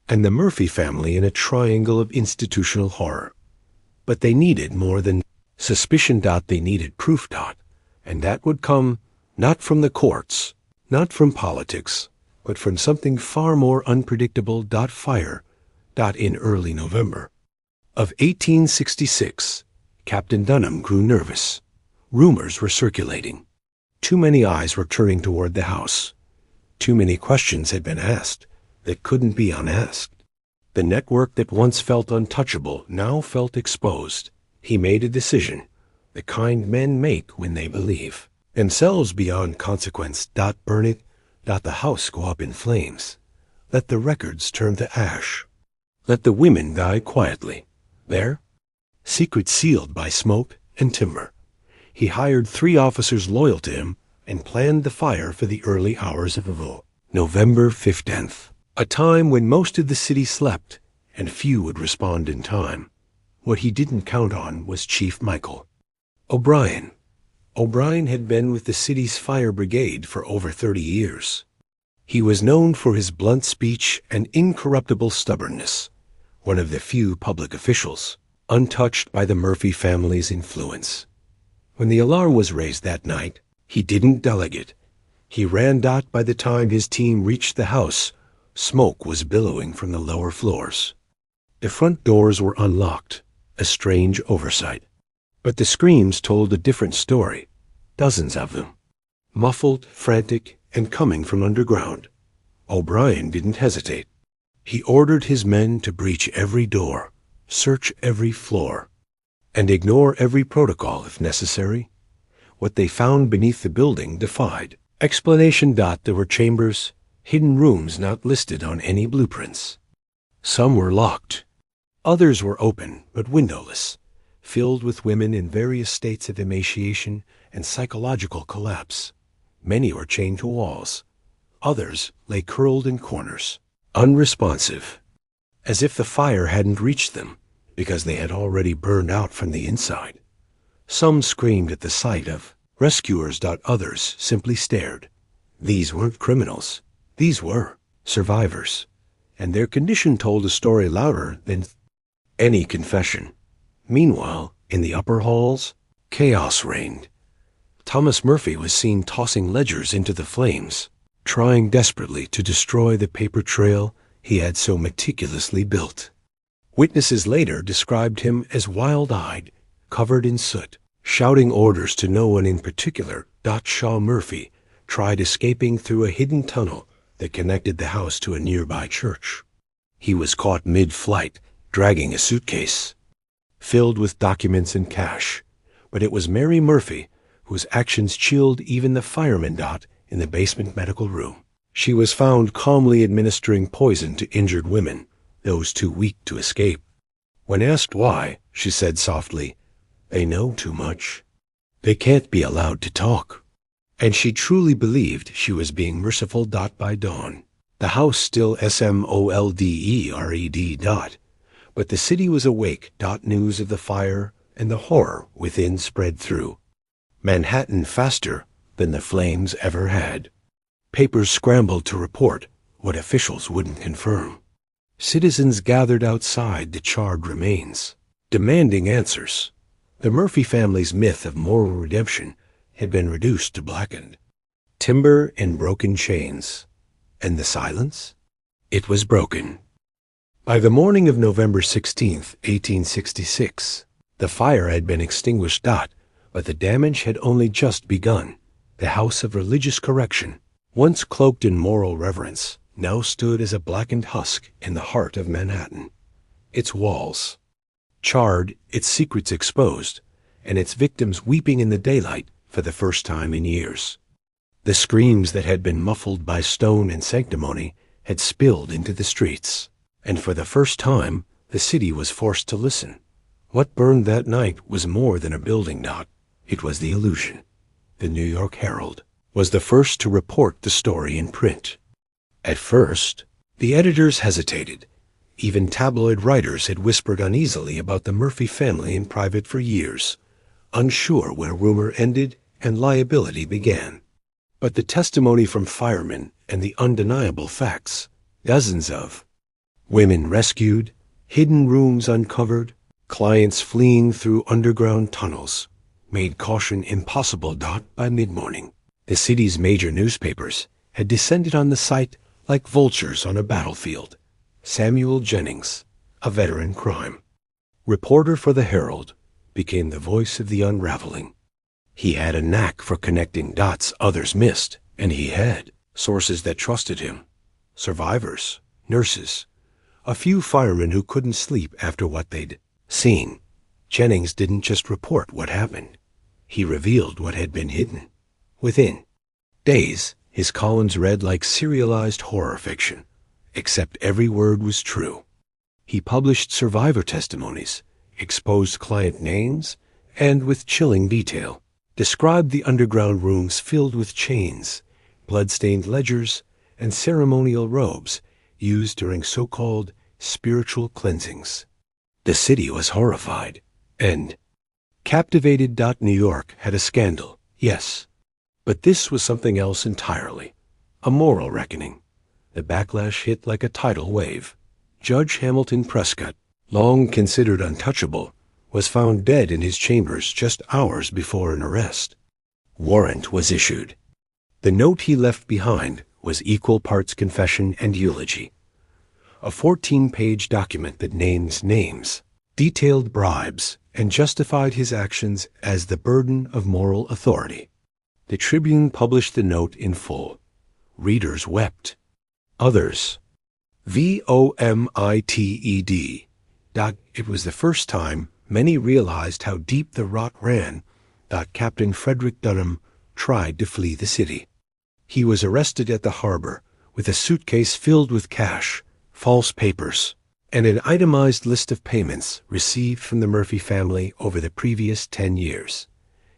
and the Murphy family in a triangle of institutional horror. But they needed more than suspicion. They needed proof. And that would come not from the courts, not from politics, but from something far more unpredictable. Fire. In early November of 1866, Captain Dunham grew nervous. Rumors were circulating. Too many eyes were turning toward the house. Too many questions had been asked that couldn't be unasked. The network that once felt untouchable now felt exposed. He made a decision, the kind men make when they believe themselves beyond consequence. Burn it. The house go up in flames. Let the records turn to ash. Let the women die quietly. There, secret sealed by smoke and timber. He hired 3 officers loyal to him and planned the fire for the early hours of November 15th, a time when most of the city slept and few would respond in time. What he didn't count on was Chief Michael O'Brien. O'Brien had been with the city's fire brigade for over 30 years. He was known for his blunt speech and incorruptible stubbornness, one of the few public officials untouched by the Murphy family's influence. When the alarm was raised that night, he didn't delegate. He ran. By the time his team reached the house, smoke was billowing from the lower floors. The front doors were unlocked, a strange oversight. But the screams told a different story, dozens of them, muffled, frantic, and coming from underground. O'Brien didn't hesitate. He ordered his men to breach every door, search every floor, and ignore every protocol if necessary. What they found beneath the building defied explanation. There were chambers, hidden rooms not listed on any blueprints. Some were locked. Others were open but windowless, filled with women in various states of emaciation and psychological collapse. Many were chained to walls. Others lay curled in corners, unresponsive, as if the fire hadn't reached them, because they had already burned out from the inside. Some screamed at the sight of rescuers. Others simply stared. These weren't criminals. These were survivors, and their condition told a story louder than any confession. Meanwhile, in the upper halls, chaos reigned. Thomas Murphy was seen tossing ledgers into the flames, trying desperately to destroy the paper trail he had so meticulously built. Witnesses later described him as wild-eyed, covered in soot, shouting orders to no one in particular. Shaw Murphy tried escaping through a hidden tunnel that connected the house to a nearby church. He was caught mid-flight, dragging a suitcase filled with documents and cash, but it was Mary Murphy whose actions chilled even the firemen. In the basement medical room, she was found calmly administering poison to injured women, those too weak to escape. When asked why, she said softly, "They know too much. They can't be allowed to talk." And she truly believed she was being merciful. By dawn, the house still smoldered. But the city was awake. News of the fire and the horror within spread through Manhattan faster than the flames ever had. Papers scrambled to report what officials wouldn't confirm. Citizens gathered outside the charred remains, demanding answers. The Murphy family's myth of moral redemption had been reduced to blackened timber and broken chains. And the silence? It was broken. By the morning of November 16th, 1866, the fire had been extinguished. But the damage had only just begun. The House of Religious Correction, once cloaked in moral reverence, now stood as a blackened husk in the heart of Manhattan. Its walls charred, its secrets exposed, and its victims weeping in the daylight for the first time in years. The screams that had been muffled by stone and sanctimony had spilled into the streets, and for the first time the city was forced to listen. What burned that night was more than a building. It was the illusion. The New York Herald was the first to report the story in print. At first, the editors hesitated. Even tabloid writers had whispered uneasily about the Murphy family in private for years, unsure where rumor ended and liability began. But the testimony from firemen and the undeniable facts, dozens of women rescued, hidden rooms uncovered, clients fleeing through underground tunnels, made caution impossible. By mid-morning, the city's major newspapers had descended on the site like vultures on a battlefield. Samuel Jennings, a veteran crime reporter for the Herald, became the voice of the unraveling. He had a knack for connecting dots others missed, and he had sources that trusted him, survivors, nurses, a few firemen who couldn't sleep after what they'd seen. Jennings didn't just report what happened. He revealed what had been hidden. Within days, his columns read like serialized horror fiction, except every word was true. He published survivor testimonies, exposed client names, and with chilling detail, described the underground rooms filled with chains, blood-stained ledgers, and ceremonial robes used during so-called spiritual cleansings. The city was horrified and captivated. New York had a scandal, yes, but this was something else entirely, a moral reckoning. The backlash hit like a tidal wave. Judge Hamilton Prescott, long considered untouchable, was found dead in his chambers just hours before an arrest. Warrant was issued. The note he left behind was equal parts confession and eulogy, a 14-page document that names names, detailed bribes, and justified his actions as the burden of moral authority. The Tribune published the note in full. Readers wept. Others vomited. It was the first time many realized how deep the rot ran. Captain Frederick Dunham tried to flee the city. He was arrested at the harbor with a suitcase filled with cash, false papers, and an itemized list of payments received from the Murphy family over the previous 10 years.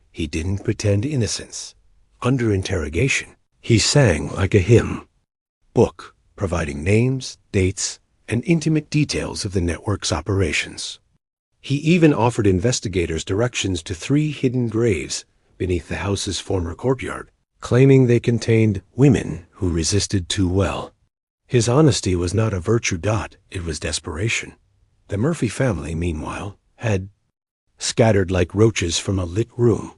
He didn't pretend innocence. Under interrogation, he sang like a hymn book, providing names, dates, and intimate details of the network's operations. He even offered investigators directions to 3 hidden graves beneath the house's former courtyard, claiming they contained women who resisted too well. His honesty was not a virtue. It was desperation. The Murphy family, meanwhile, had scattered like roaches from a lit room,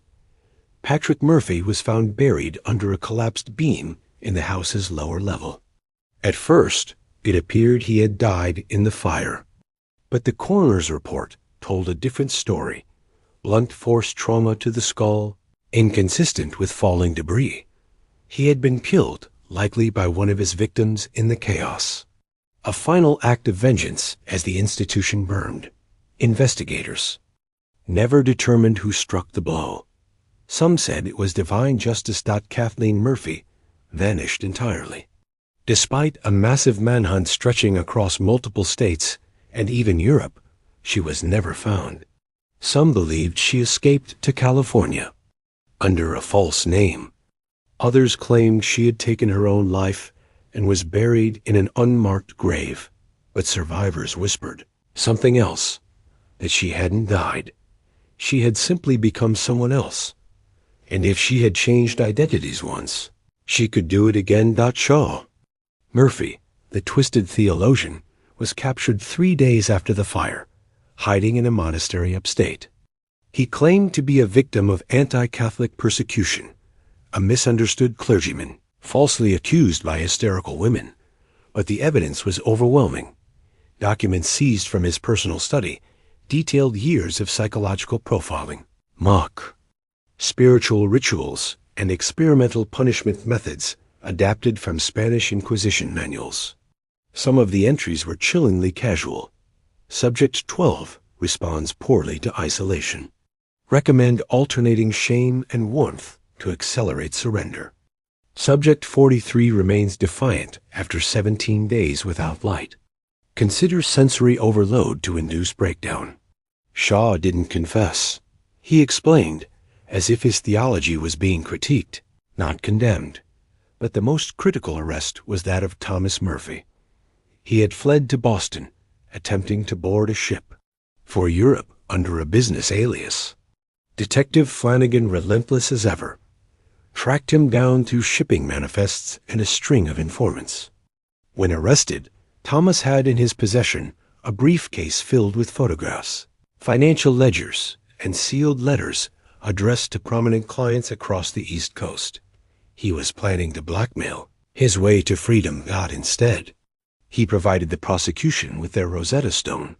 Patrick Murphy was found buried under a collapsed beam in the house's lower level. At first, it appeared he had died in the fire. But the coroner's report told a different story. Blunt force trauma to the skull, inconsistent with falling debris. He had been killed, likely by one of his victims in the chaos. A final act of vengeance as the institution burned. Investigators never determined who struck the blow. Some said it was divine justice. Kathleen Murphy vanished entirely. Despite a massive manhunt stretching across multiple states and even Europe, she was never found. Some believed she escaped to California under a false name. Others claimed she had taken her own life and was buried in an unmarked grave. But survivors whispered something else, that she hadn't died. She had simply become someone else. And if she had changed identities once, she could do it again. Shaw. Murphy, the twisted theologian, was captured 3 days after the fire, hiding in a monastery upstate. He claimed to be a victim of anti-Catholic persecution, a misunderstood clergyman, falsely accused by hysterical women. But the evidence was overwhelming. Documents seized from his personal study detailed years of psychological profiling, mock, spiritual rituals, and experimental punishment methods adapted from Spanish Inquisition manuals. Some of the entries were chillingly casual. Subject 12 responds poorly to isolation. Recommend alternating shame and warmth to accelerate surrender. Subject 43 remains defiant after 17 days without light. Consider sensory overload to induce breakdown. Shaw didn't confess. He explained, as if his theology was being critiqued, not condemned. But the most critical arrest was that of Thomas Murphy. He had fled to Boston, attempting to board a ship for Europe under a business alias. Detective Flanagan, relentless as ever, tracked him down through shipping manifests and a string of informants. When arrested, Thomas had in his possession a briefcase filled with photographs, financial ledgers, and sealed letters addressed to prominent clients across the East Coast. He was planning to blackmail his way to freedom. Instead, he provided the prosecution with their Rosetta Stone.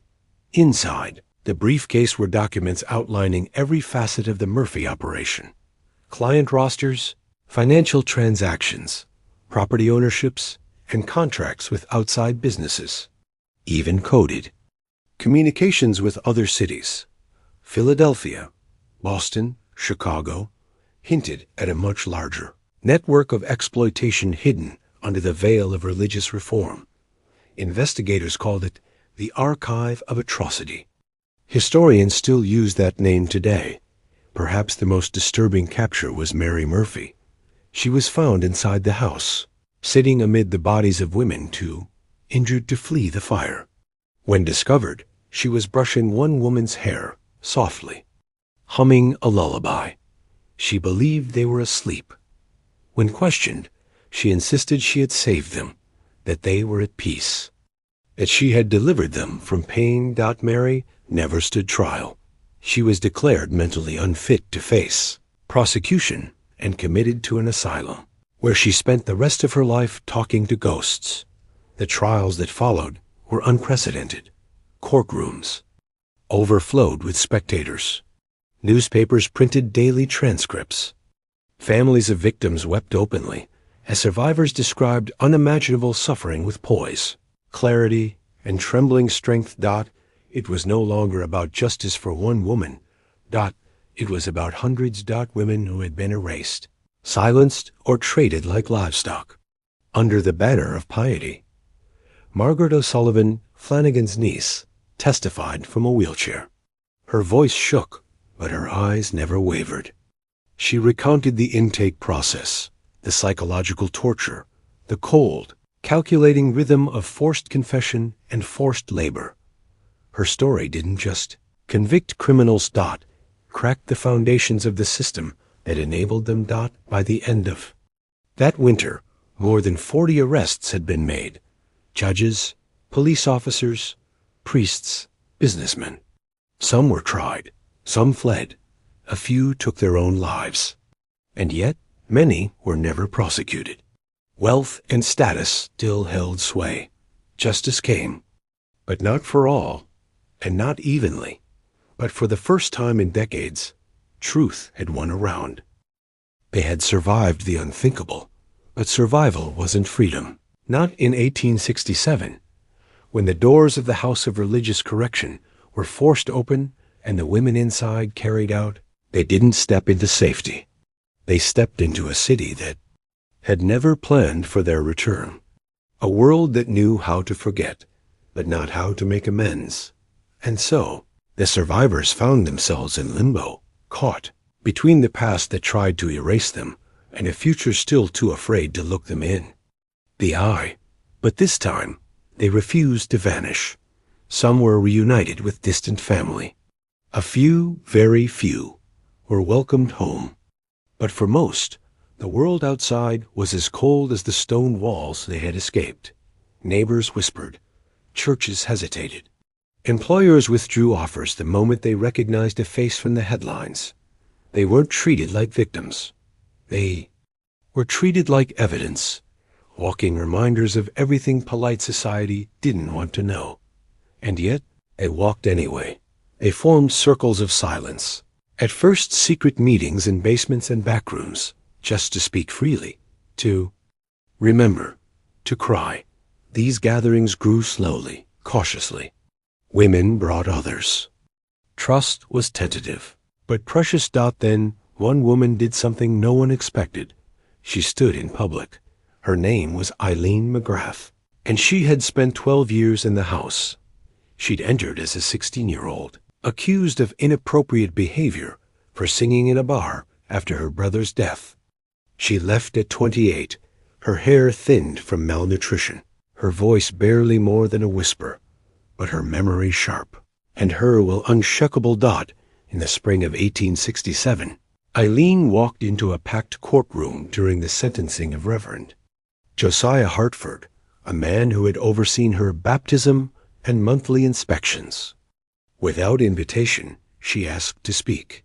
Inside the briefcase were documents outlining every facet of the Murphy operation: client rosters, financial transactions, property ownerships, and contracts with outside businesses, even coded. Communications with other cities, Philadelphia, Boston, Chicago, hinted at a much larger network of exploitation hidden under the veil of religious reform. Investigators called it the Archive of Atrocity. Historians still use that name today. Perhaps the most disturbing capture was Mary Murphy. She was found inside the house, sitting amid the bodies of women too injured to flee the fire. When discovered, she was brushing one woman's hair softly, humming a lullaby. She believed they were asleep. When questioned, she insisted she had saved them, that they were at peace, that she had delivered them from pain. Mary never stood trial. She was declared mentally unfit to face prosecution and committed to an asylum, where she spent the rest of her life talking to ghosts. The trials that followed were unprecedented. Courtrooms overflowed with spectators. Newspapers printed daily transcripts. Families of victims wept openly as survivors described unimaginable suffering with poise, clarity, and trembling strength. It was no longer about justice for one woman. It was about hundreds. Women who had been erased, silenced, or traded like livestock under the banner of piety. Margaret O'Sullivan, Flanagan's niece, testified from a wheelchair. Her voice shook, but her eyes never wavered. She recounted the intake process, the psychological torture, the cold, calculating rhythm of forced confession and forced labor. Her story didn't just convict criminals. Cracked the foundations of the system that enabled them. By the end of that winter, more than 40 arrests had been made. Judges, police officers, priests, businessmen. Some were tried, some fled, a few took their own lives. And yet, many were never prosecuted. Wealth and status still held sway. Justice came, but not for all, and not evenly. But for the first time in decades, truth had won around. They had survived the unthinkable, but survival wasn't freedom. Not in 1867, when the doors of the House of Religious Correction were forced open and the women inside carried out. They didn't step into safety. They stepped into a city that had never planned for their return. A world that knew how to forget, but not how to make amends. And so, the survivors found themselves in limbo, caught between the past that tried to erase them and a future still too afraid to look them in the eye. But this time, they refused to vanish. Some were reunited with distant family. A few, very few, were welcomed home. But for most, the world outside was as cold as the stone walls they had escaped. Neighbors whispered. Churches hesitated. Employers withdrew offers the moment they recognized a face from the headlines. They weren't treated like victims. They were treated like evidence, walking reminders of everything polite society didn't want to know. And yet, they walked anyway. They formed circles of silence. At first, secret meetings in basements and back rooms, just to speak freely, to remember, to cry. These gatherings grew slowly, cautiously. Women brought others. Trust was tentative. But precious dot then, one woman did something no one expected. She stood in public. Her name was Eileen McGrath, and she had spent 12 years in the house. She'd entered as a 16-year-old, accused of inappropriate behavior for singing in a bar after her brother's death. She left at 28, her hair thinned from malnutrition, her voice barely more than a whisper, but her memory sharp. And her will unshakable dot in the spring of 1867. Eileen walked into a packed courtroom during the sentencing of Reverend Josiah Hartford, a man who had overseen her baptism and monthly inspections. Without invitation, she asked to speak.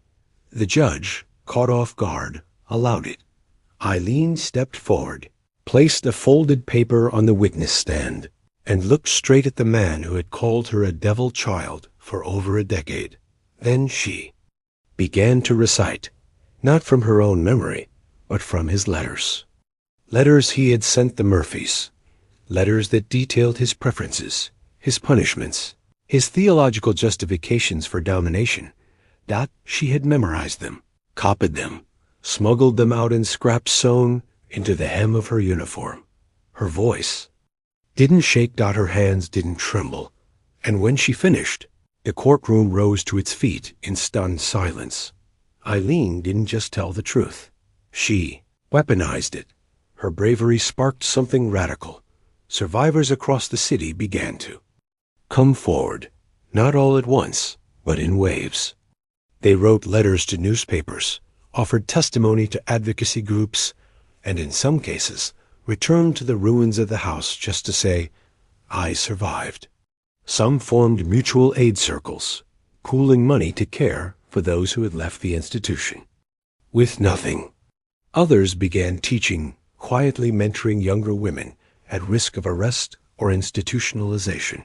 The judge, caught off guard, allowed it. Eileen stepped forward, placed a folded paper on the witness stand, and looked straight at the man who had called her a devil child for over a decade. Then she began to recite, not from her own memory, but from his letters. Letters he had sent the Murphys. Letters that detailed his preferences, his punishments, his theological justifications for domination. She had memorized them, copied them, smuggled them out in scraps sewn into the hem of her uniform. Her voice didn't shake. Her hands didn't tremble. And when she finished, the courtroom rose to its feet in stunned silence. Eileen didn't just tell the truth. She weaponized it. Her bravery sparked something radical. Survivors across the city began to come forward, not all at once, but in waves. They wrote letters to newspapers, offered testimony to advocacy groups, and in some cases, returned to the ruins of the house just to say, I survived. Some formed mutual aid circles, pooling money to care for those who had left the institution with nothing. Others began teaching, quietly mentoring younger women at risk of arrest or institutionalization.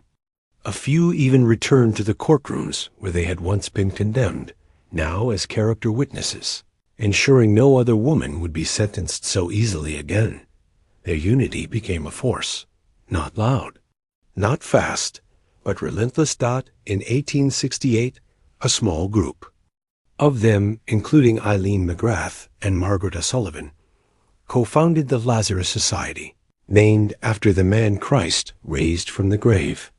A few even returned to the courtrooms where they had once been condemned, now as character witnesses, ensuring no other woman would be sentenced so easily again. Their unity became a force, not loud, not fast, but relentless. In 1868, a small group of them, including Eileen McGrath and Margaret O'Sullivan, co-founded the Lazarus Society, named after the man Christ raised from the grave.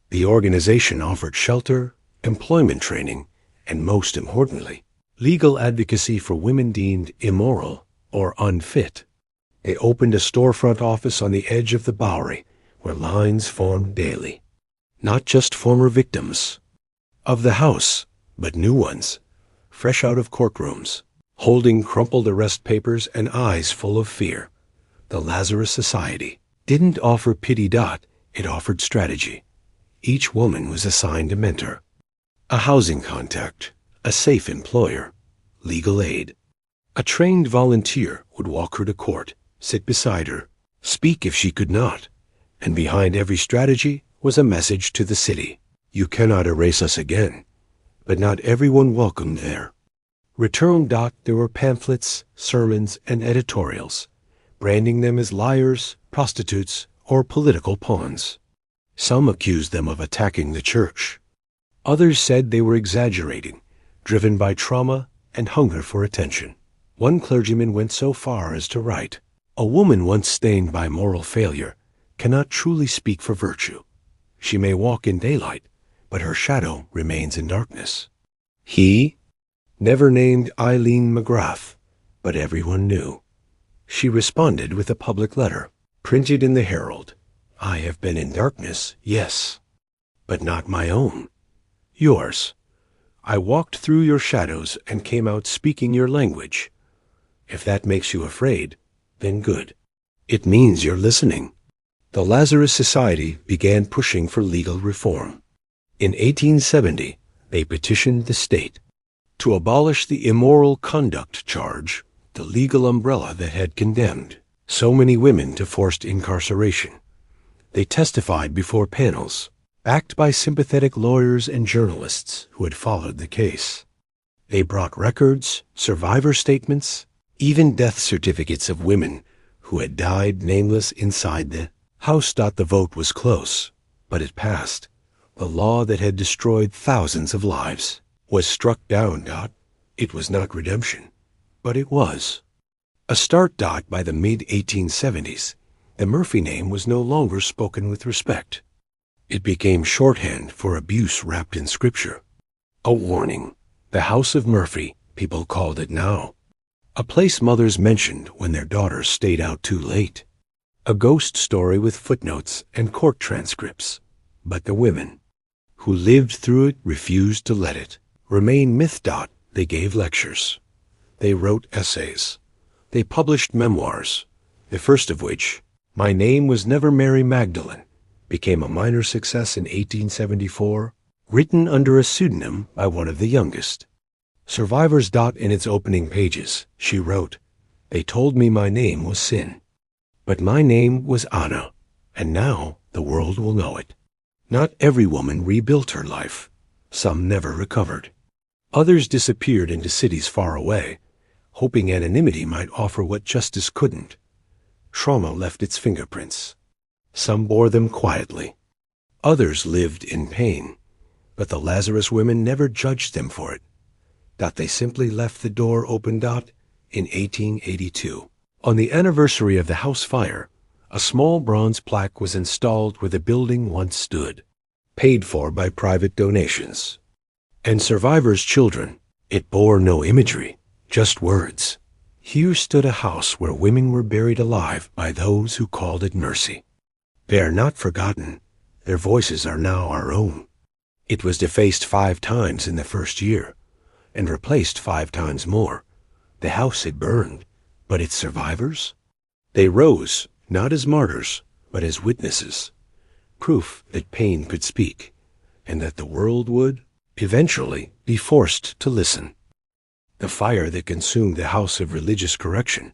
The organization offered shelter, employment training, and most importantly, legal advocacy for women deemed immoral or unfit. They opened a storefront office on the edge of the Bowery where lines formed daily. Not just former victims of the house, but new ones, fresh out of courtrooms, holding crumpled arrest papers and eyes full of fear. The Lazarus Society didn't offer pity. It offered strategy. Each woman was assigned a mentor, a housing contact, a safe employer, legal aid. A trained volunteer would walk her to court, sit beside her, speak if she could not, and behind every strategy was a message to the city. You cannot erase us again, but not everyone welcomed there. Return. There were pamphlets, sermons, and editorials, branding them as liars, prostitutes, or political pawns. Some accused them of attacking the church. Others said they were exaggerating, driven by trauma and hunger for attention. One clergyman went so far as to write, "A woman once stained by moral failure cannot truly speak for virtue. She may walk in daylight, but her shadow remains in darkness." He never named Eileen McGrath, but everyone knew. She responded with a public letter, printed in the Herald. "I have been in darkness, yes, but not my own. Yours. I walked through your shadows and came out speaking your language. If that makes you afraid, then good. It means you're listening." The Lazarus Society began pushing for legal reform. In 1870, they petitioned the state to abolish the immoral conduct charge, the legal umbrella that had condemned so many women to forced incarceration. They testified before panels, backed by sympathetic lawyers and journalists who had followed the case. They brought records, survivor statements, even death certificates of women who had died nameless inside the house. The vote was close, but it passed. The law that had destroyed thousands of lives was struck down. It was not redemption, but it was a start. By the mid-1870s, the Murphy name was no longer spoken with respect. It became shorthand for abuse wrapped in scripture. A warning. The House of Murphy, people called it now. A place mothers mentioned when their daughters stayed out too late. A ghost story with footnotes and court transcripts. But the women who lived through it refused to let it remain myth. They gave lectures. They wrote essays. They published memoirs, the first of which, My Name Was Never Mary Magdalene, became a minor success in 1874, written under a pseudonym by one of the youngest. Survivors. In its opening pages, she wrote, "They told me my name was Sin, but my name was Anna, and now the world will know it." Not every woman rebuilt her life. Some never recovered. Others disappeared into cities far away, hoping anonymity might offer what justice couldn't. Trauma left its fingerprints. Some bore them quietly. Others lived in pain, but the Lazarus women never judged them for it. They simply left the door open. In 1882, on the anniversary of the house fire, a small bronze plaque was installed where the building once stood, paid for by private donations. And survivors' children, it bore no imagery, just words. Here stood a house where women were buried alive by those who called it mercy. They are not forgotten. Their voices are now our own. It was defaced 5 times in the first year, and replaced 5 times more. The house had burned, but its survivors? They rose, not as martyrs, but as witnesses. Proof that pain could speak, and that the world would, eventually, be forced to listen. The fire that consumed the House of Religious Correction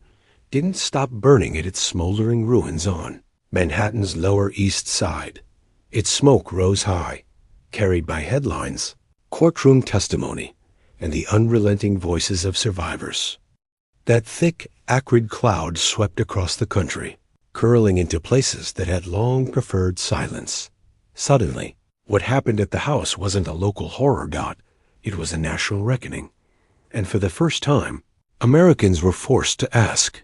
didn't stop burning at its smoldering ruins on Manhattan's Lower East Side. Its smoke rose high, carried by headlines, courtroom testimony, and the unrelenting voices of survivors. That thick, acrid cloud swept across the country, curling into places that had long preferred silence. Suddenly, what happened at the house wasn't a local horror. It was a national reckoning. And for the first time, Americans were forced to ask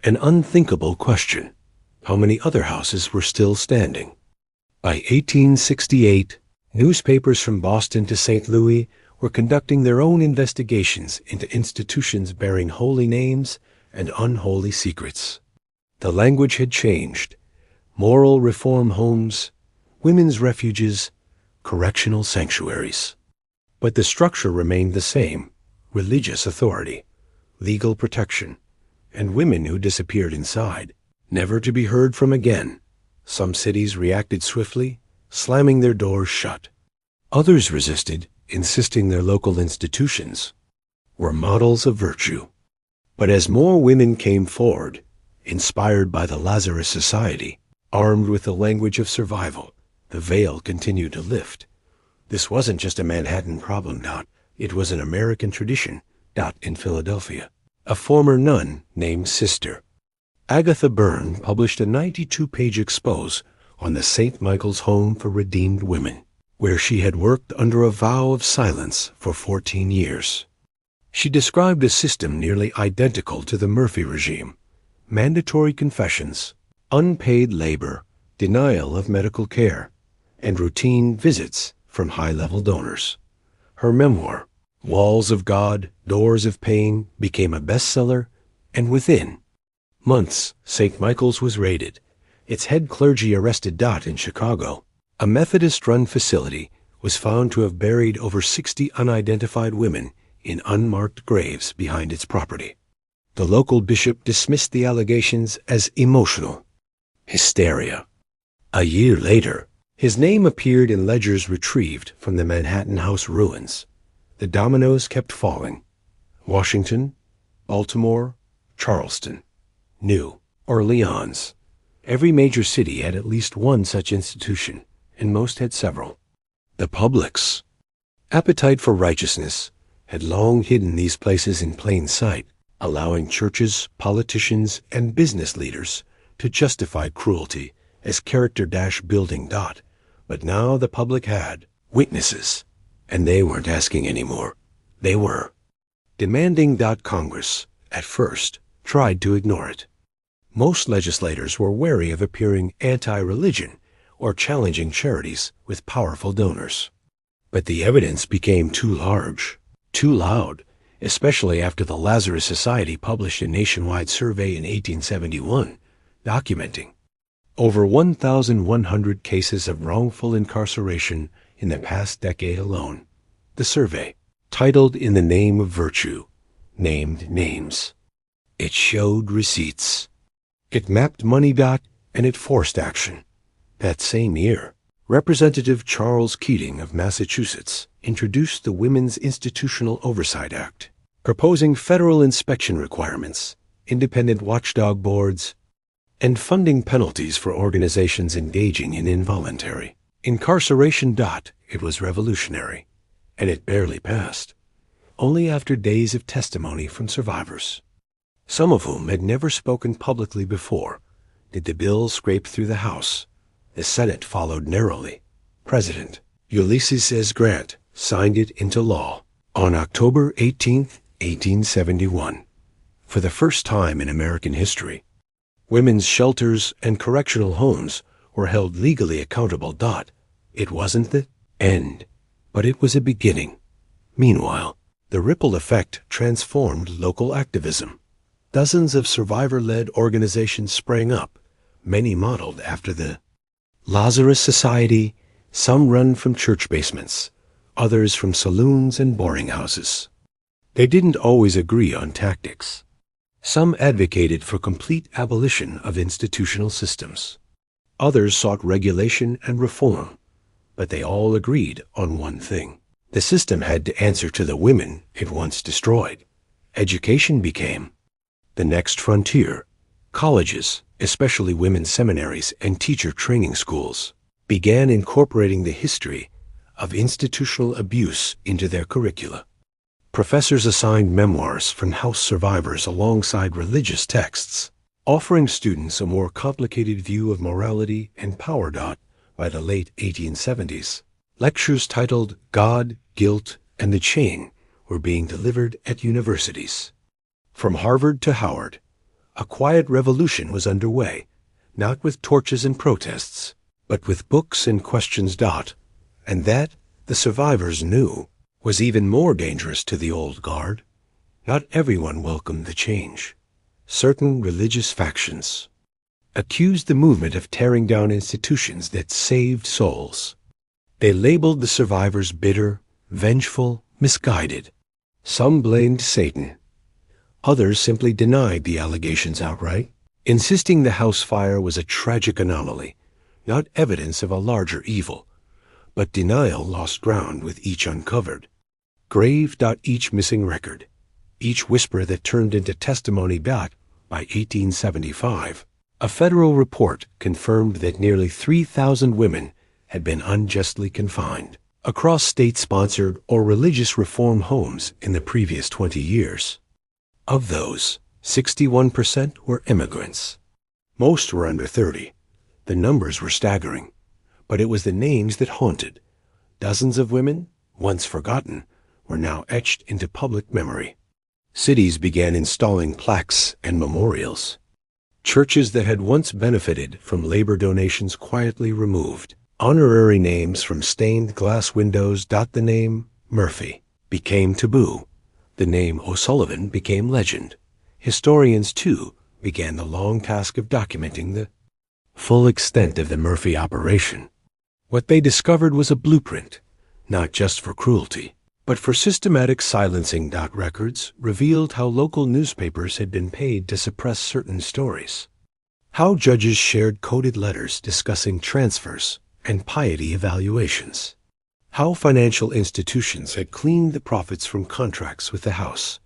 an unthinkable question: how many other houses were still standing? By 1868, newspapers from Boston to St. Louis were conducting their own investigations into institutions bearing holy names and unholy secrets. The language had changed. Moral reform homes, women's refuges, correctional sanctuaries. But the structure remained the same: religious authority, legal protection, and women who disappeared inside, never to be heard from again. Some cities reacted swiftly, slamming their doors shut. Others resisted, insisting their local institutions were models of virtue. But as more women came forward, inspired by the Lazarus Society, armed with the language of survival, the veil continued to lift. This wasn't just a Manhattan problem. It was an American tradition. In Philadelphia, a former nun named Sister, Agatha Byrne, published a 92-page expose on the St. Michael's Home for Redeemed Women, where she had worked under a vow of silence for 14 years. She described a system nearly identical to the Murphy regime: mandatory confessions, unpaid labor, denial of medical care, and routine visits from high-level donors. Her memoir, Walls of God, Doors of Pain, became a bestseller, and within months, St. Michael's was raided, its head clergy arrested. In Chicago, a Methodist-run facility was found to have buried over 60 unidentified women in unmarked graves behind its property. The local bishop dismissed the allegations as emotional hysteria. A year later, his name appeared in ledgers retrieved from the Manhattan House ruins. The dominoes kept falling. Washington, Baltimore, Charleston, New Orleans. Every major city had at least one such institution, and most had several. The public's appetite for righteousness had long hidden these places in plain sight, allowing churches, politicians, and business leaders to justify cruelty as character-building. But now the public had witnesses, and they weren't asking anymore. They were demanding. Congress, at first, tried to ignore it. Most legislators were wary of appearing anti-religion or challenging charities with powerful donors. But the evidence became too large, too loud, especially after the Lazarus Society published a nationwide survey in 1871, documenting over 1,100 cases of wrongful incarceration in the past decade alone. The survey, titled In the Name of Virtue, named names. It showed receipts. It mapped money. And it forced action. That same year, Representative Charles Keating of Massachusetts introduced the Women's Institutional Oversight Act, proposing federal inspection requirements, independent watchdog boards, and funding penalties for organizations engaging in involuntary incarceration. It was revolutionary, and it barely passed. Only after days of testimony from survivors, some of whom had never spoken publicly before, did the bill scrape through the House. The Senate followed narrowly. President Ulysses S. Grant signed it into law on October 18, 1871. For the first time in American history, women's shelters and correctional homes were held legally accountable. It wasn't the end, but it was a beginning. Meanwhile, the ripple effect transformed local activism. Dozens of survivor-led organizations sprang up, many modeled after the Lazarus Society, some run from church basements, others from saloons and boarding houses. They didn't always agree on tactics. Some advocated for complete abolition of institutional systems. Others sought regulation and reform, but they all agreed on one thing. The system had to answer to the women it once destroyed. Education became the next frontier. Colleges, especially women's seminaries and teacher training schools, began incorporating the history of institutional abuse into their curricula. Professors assigned memoirs from house survivors alongside religious texts, offering students a more complicated view of morality and power. By the late 1870s, lectures titled God, Guilt, and the Chain were being delivered at universities. From Harvard to Howard, a quiet revolution was underway, not with torches and protests, but with books and questions. And that, the survivors knew, was even more dangerous to the old guard. Not everyone welcomed the change. Certain religious factions accused the movement of tearing down institutions that saved souls. They labeled the survivors bitter, vengeful, misguided. Some blamed Satan. Others simply denied the allegations outright, insisting the house fire was a tragic anomaly, not evidence of a larger evil. But denial lost ground with each uncovered. Grave. Each missing record, each whisper that turned into testimony. By 1875, a federal report confirmed that nearly 3,000 women had been unjustly confined across state-sponsored or religious reform homes in the previous 20 years. Of those, 61% were immigrants. Most were under 30. The numbers were staggering, but it was the names that haunted. Dozens of women, once forgotten, were now etched into public memory. Cities began installing plaques and memorials. Churches that had once benefited from labor donations quietly removed. Honorary names from stained glass windows. The name Murphy became taboo. The name O'Sullivan became legend. Historians, too, began the long task of documenting the full extent of the Murphy operation. What they discovered was a blueprint, not just for cruelty, but for systematic silencing. Records revealed how local newspapers had been paid to suppress certain stories, how judges shared coded letters discussing transfers and piety evaluations, how financial institutions had cleaned the profits from contracts with the House.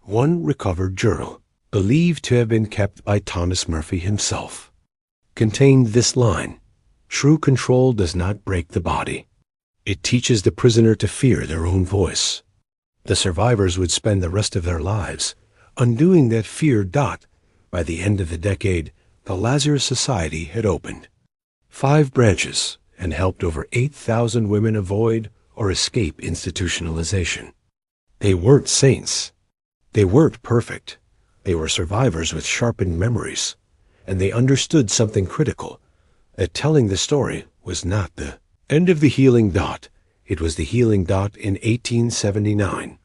One recovered journal, believed to have been kept by Thomas Murphy himself, contained this line: "True control does not break the body. It teaches the prisoner to fear their own voice." The survivors would spend the rest of their lives undoing that fear. By the end of the decade, the Lazarus Society had opened 5 branches and helped over 8,000 women avoid or escape institutionalization. They weren't saints. They weren't perfect. They were survivors with sharpened memories, and they understood something critical, that telling the story was not the end of the healing. It was the healing. In 1879,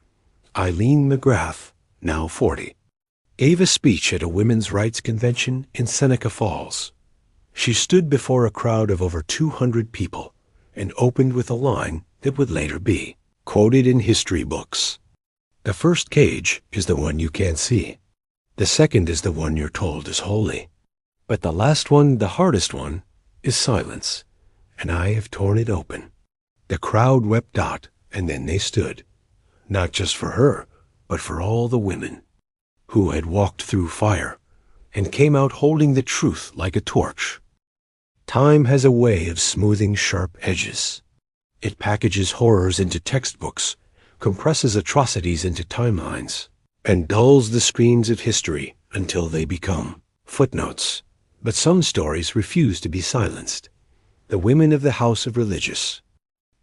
Eileen McGrath, now 40, gave a speech at a women's rights convention in Seneca Falls. She stood before a crowd of over 200 people and opened with a line that would later be quoted in history books. "The first cage is the one you can't see. The second is the one you're told is holy. But the last one, the hardest one, is silence, and I have torn it open." The crowd wept. And then they stood, not just for her, but for all the women who had walked through fire and came out holding the truth like a torch. Time has a way of smoothing sharp edges. It packages horrors into textbooks, compresses atrocities into timelines, and dulls the screens of history until they become footnotes. But some stories refuse to be silenced. The women of the House of Religious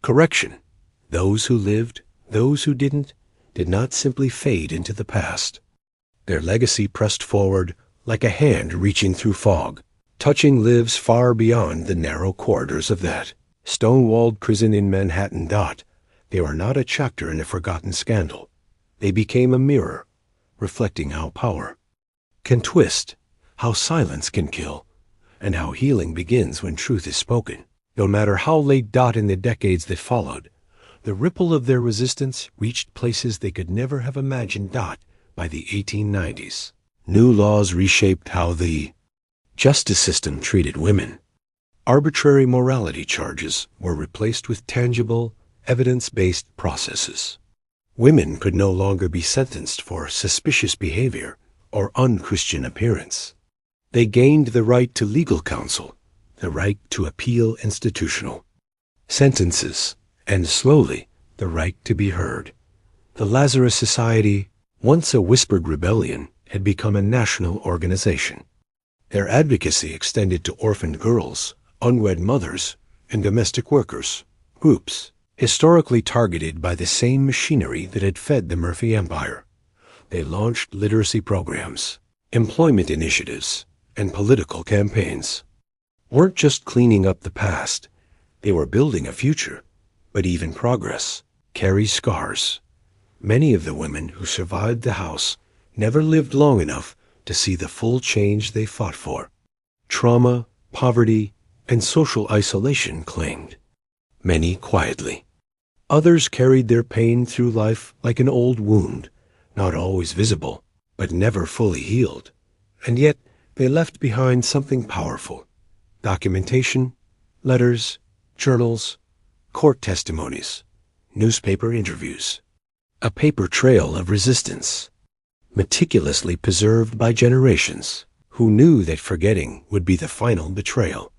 Correction, those who lived, those who didn't, did not simply fade into the past. Their legacy pressed forward like a hand reaching through fog, touching lives far beyond the narrow corridors of that stone-walled prison in Manhattan. They were not a chapter in a forgotten scandal. They became a mirror, reflecting how power can twist, how silence can kill, and how healing begins when truth is spoken. No matter how late. In the decades that followed, the ripple of their resistance reached places they could never have imagined. By the 1890s, new laws reshaped how the justice system treated women. Arbitrary morality charges were replaced with tangible, evidence-based processes. Women could no longer be sentenced for suspicious behavior or unchristian appearance. They gained the right to legal counsel, the right to appeal institutional sentences, and slowly the right to be heard. The Lazarus Society, once a whispered rebellion, had become a national organization. Their advocacy extended to orphaned girls, unwed mothers, and domestic workers, groups historically targeted by the same machinery that had fed the Murphy Empire. They launched literacy programs, employment initiatives, and political campaigns. Weren't just cleaning up the past, they were building a future. But even progress carries scars. Many of the women who survived the House never lived long enough to see the full change they fought for. Trauma, poverty, and social isolation claimed. Many quietly. Others carried their pain through life like an old wound, not always visible, but never fully healed. And yet, they left behind something powerful. Documentation, letters, journals, court testimonies, newspaper interviews. A paper trail of resistance. meticulously preserved by generations, who knew that forgetting would be the final betrayal.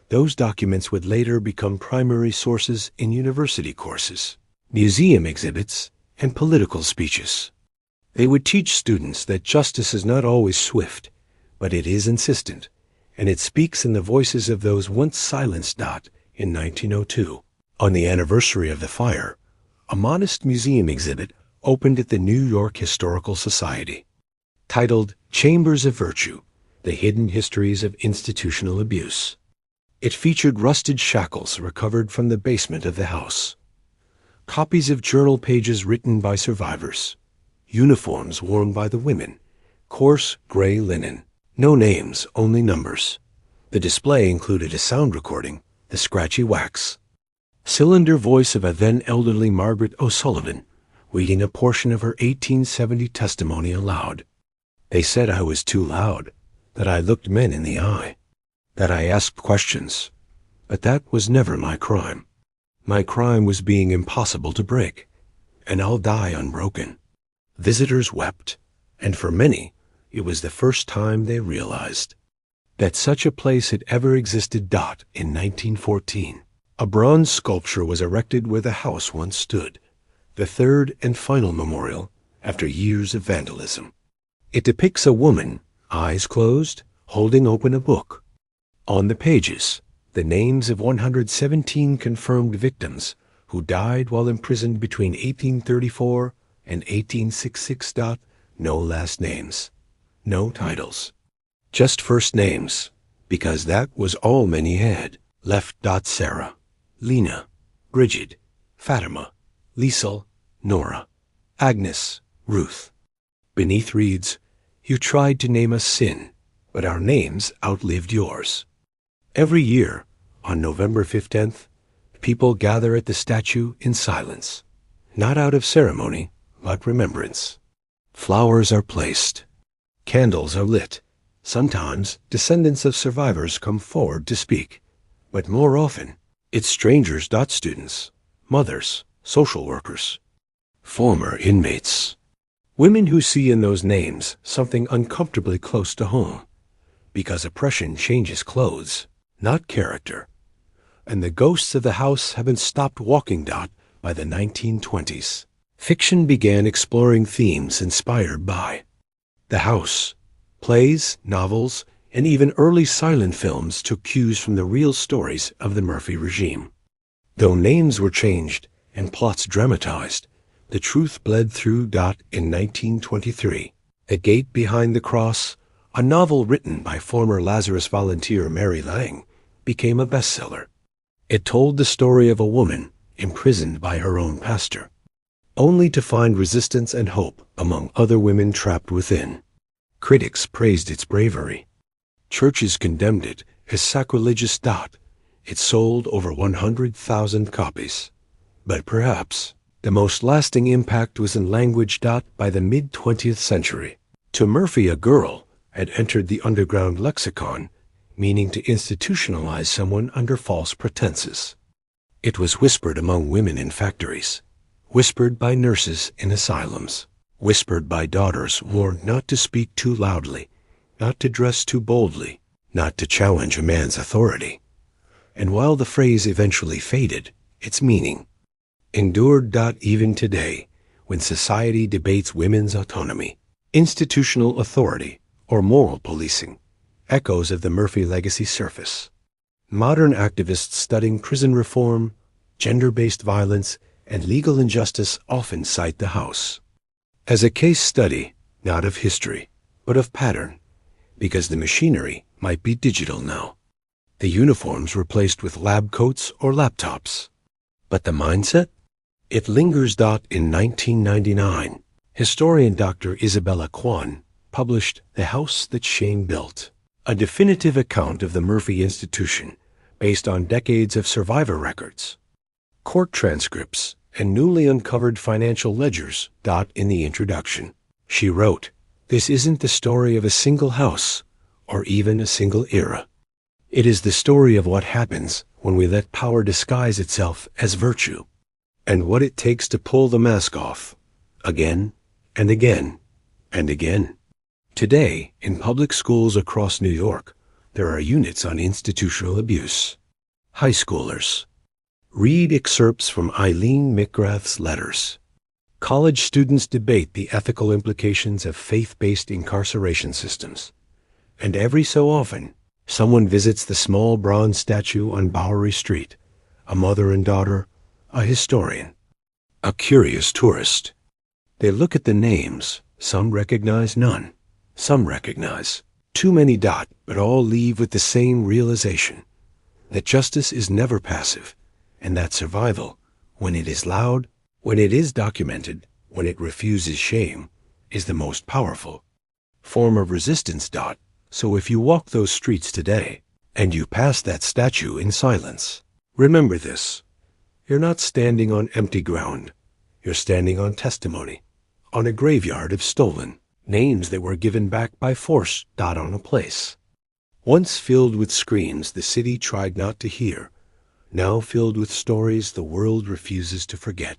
Those documents would later become primary sources in university courses, museum exhibits, and political speeches. They would teach students that justice is not always swift, but it is insistent, and it speaks in the voices of those once silenced. In 1902, on the anniversary of the fire, a modest museum exhibit opened at the New York Historical Society, titled Chambers of Virtue, The Hidden Histories of Institutional Abuse. It featured rusted shackles recovered from the basement of the house, copies of journal pages written by survivors, uniforms worn by the women, coarse gray linen, no names, only numbers. The display included a sound recording, the scratchy wax, cylinder voice of a then elderly Margaret O'Sullivan, reading a portion of her 1870 testimony aloud. They said I was too loud, that I looked men in the eye, that I asked questions, but that was never my crime. My crime was being impossible to break, and I'll die unbroken. Visitors wept, and for many, it was the first time they realized that such a place had ever existed. In 1914, a bronze sculpture was erected where the house once stood, the third and final memorial after years of vandalism. It depicts a woman, eyes closed, holding open a book. On the pages, the names of 117 confirmed victims who died while imprisoned between 1834 and 1866. No last names, no titles, just first names, because that was all many had left. Sarah, Lena, Bridget, Fatima, Liesel, Nora, Agnes, Ruth. Beneath reads, "You tried to name us sin, but our names outlived yours." Every year, on November 15th, people gather at the statue in silence, not out of ceremony, but remembrance. Flowers are placed, candles are lit. Sometimes descendants of survivors come forward to speak, but more often it's strangers. Students, mothers, social workers, former inmates, women who see in those names something uncomfortably close to home, because oppression changes clothes, not character, and the ghosts of the house haven't stopped walking. By the 1920s, fiction began exploring themes inspired by the house. Plays, novels, and even early silent films took cues from the real stories of the Murphy regime. Though names were changed and plots dramatized, the truth bled through. In 1923, A Gate Behind the Cross, a novel written by former Lazarus volunteer Mary Lang, became a bestseller. It told the story of a woman imprisoned by her own pastor, only to find resistance and hope among other women trapped within. Critics praised its bravery. Churches condemned it as sacrilegious. It sold over 100,000 copies. But perhaps the most lasting impact was in language. By the mid-20th century, to Murphy, a girl had entered the underground lexicon, meaning to institutionalize someone under false pretenses. It was whispered among women in factories, whispered by nurses in asylums, whispered by daughters warned not to speak too loudly, not to dress too boldly, not to challenge a man's authority. And while the phrase eventually faded, its meaning endured. Even today, when society debates women's autonomy, institutional authority, or moral policing, echoes of the Murphy legacy surface. Modern activists studying prison reform, gender-based violence, and legal injustice often cite the house as a case study, not of history, but of pattern, because the machinery might be digital now. The uniforms replaced with lab coats or laptops. But the mindset? It lingers. In 1999, historian Dr. Isabella Kwan published The House That Shame Built, a definitive account of the Murphy Institution based on decades of survivor records, court transcripts, and newly uncovered financial ledgers. In the introduction, she wrote, "This isn't the story of a single house or even a single era. It is the story of what happens when we let power disguise itself as virtue, and what it takes to pull the mask off, again and again, and again. Today, in public schools across New York, there are units on institutional abuse. High schoolers. Read excerpts from Eileen McGrath's letters. College students debate the ethical implications of faith-based incarceration systems. And every so often, someone visits the small bronze statue on Bowery Street, a mother and daughter, a historian, a curious tourist. They look at the names. Some recognize none. Some recognize too many. But all leave with the same realization, that justice is never passive, and that survival, when it is loud, when it is documented, when it refuses shame, is the most powerful form of resistance. So if you walk those streets today, and you pass that statue in silence, remember this. You're not standing on empty ground. You're standing on testimony, on a graveyard of stolen names that were given back by force. On a place once filled with screams the city tried not to hear, now filled with stories the world refuses to forget.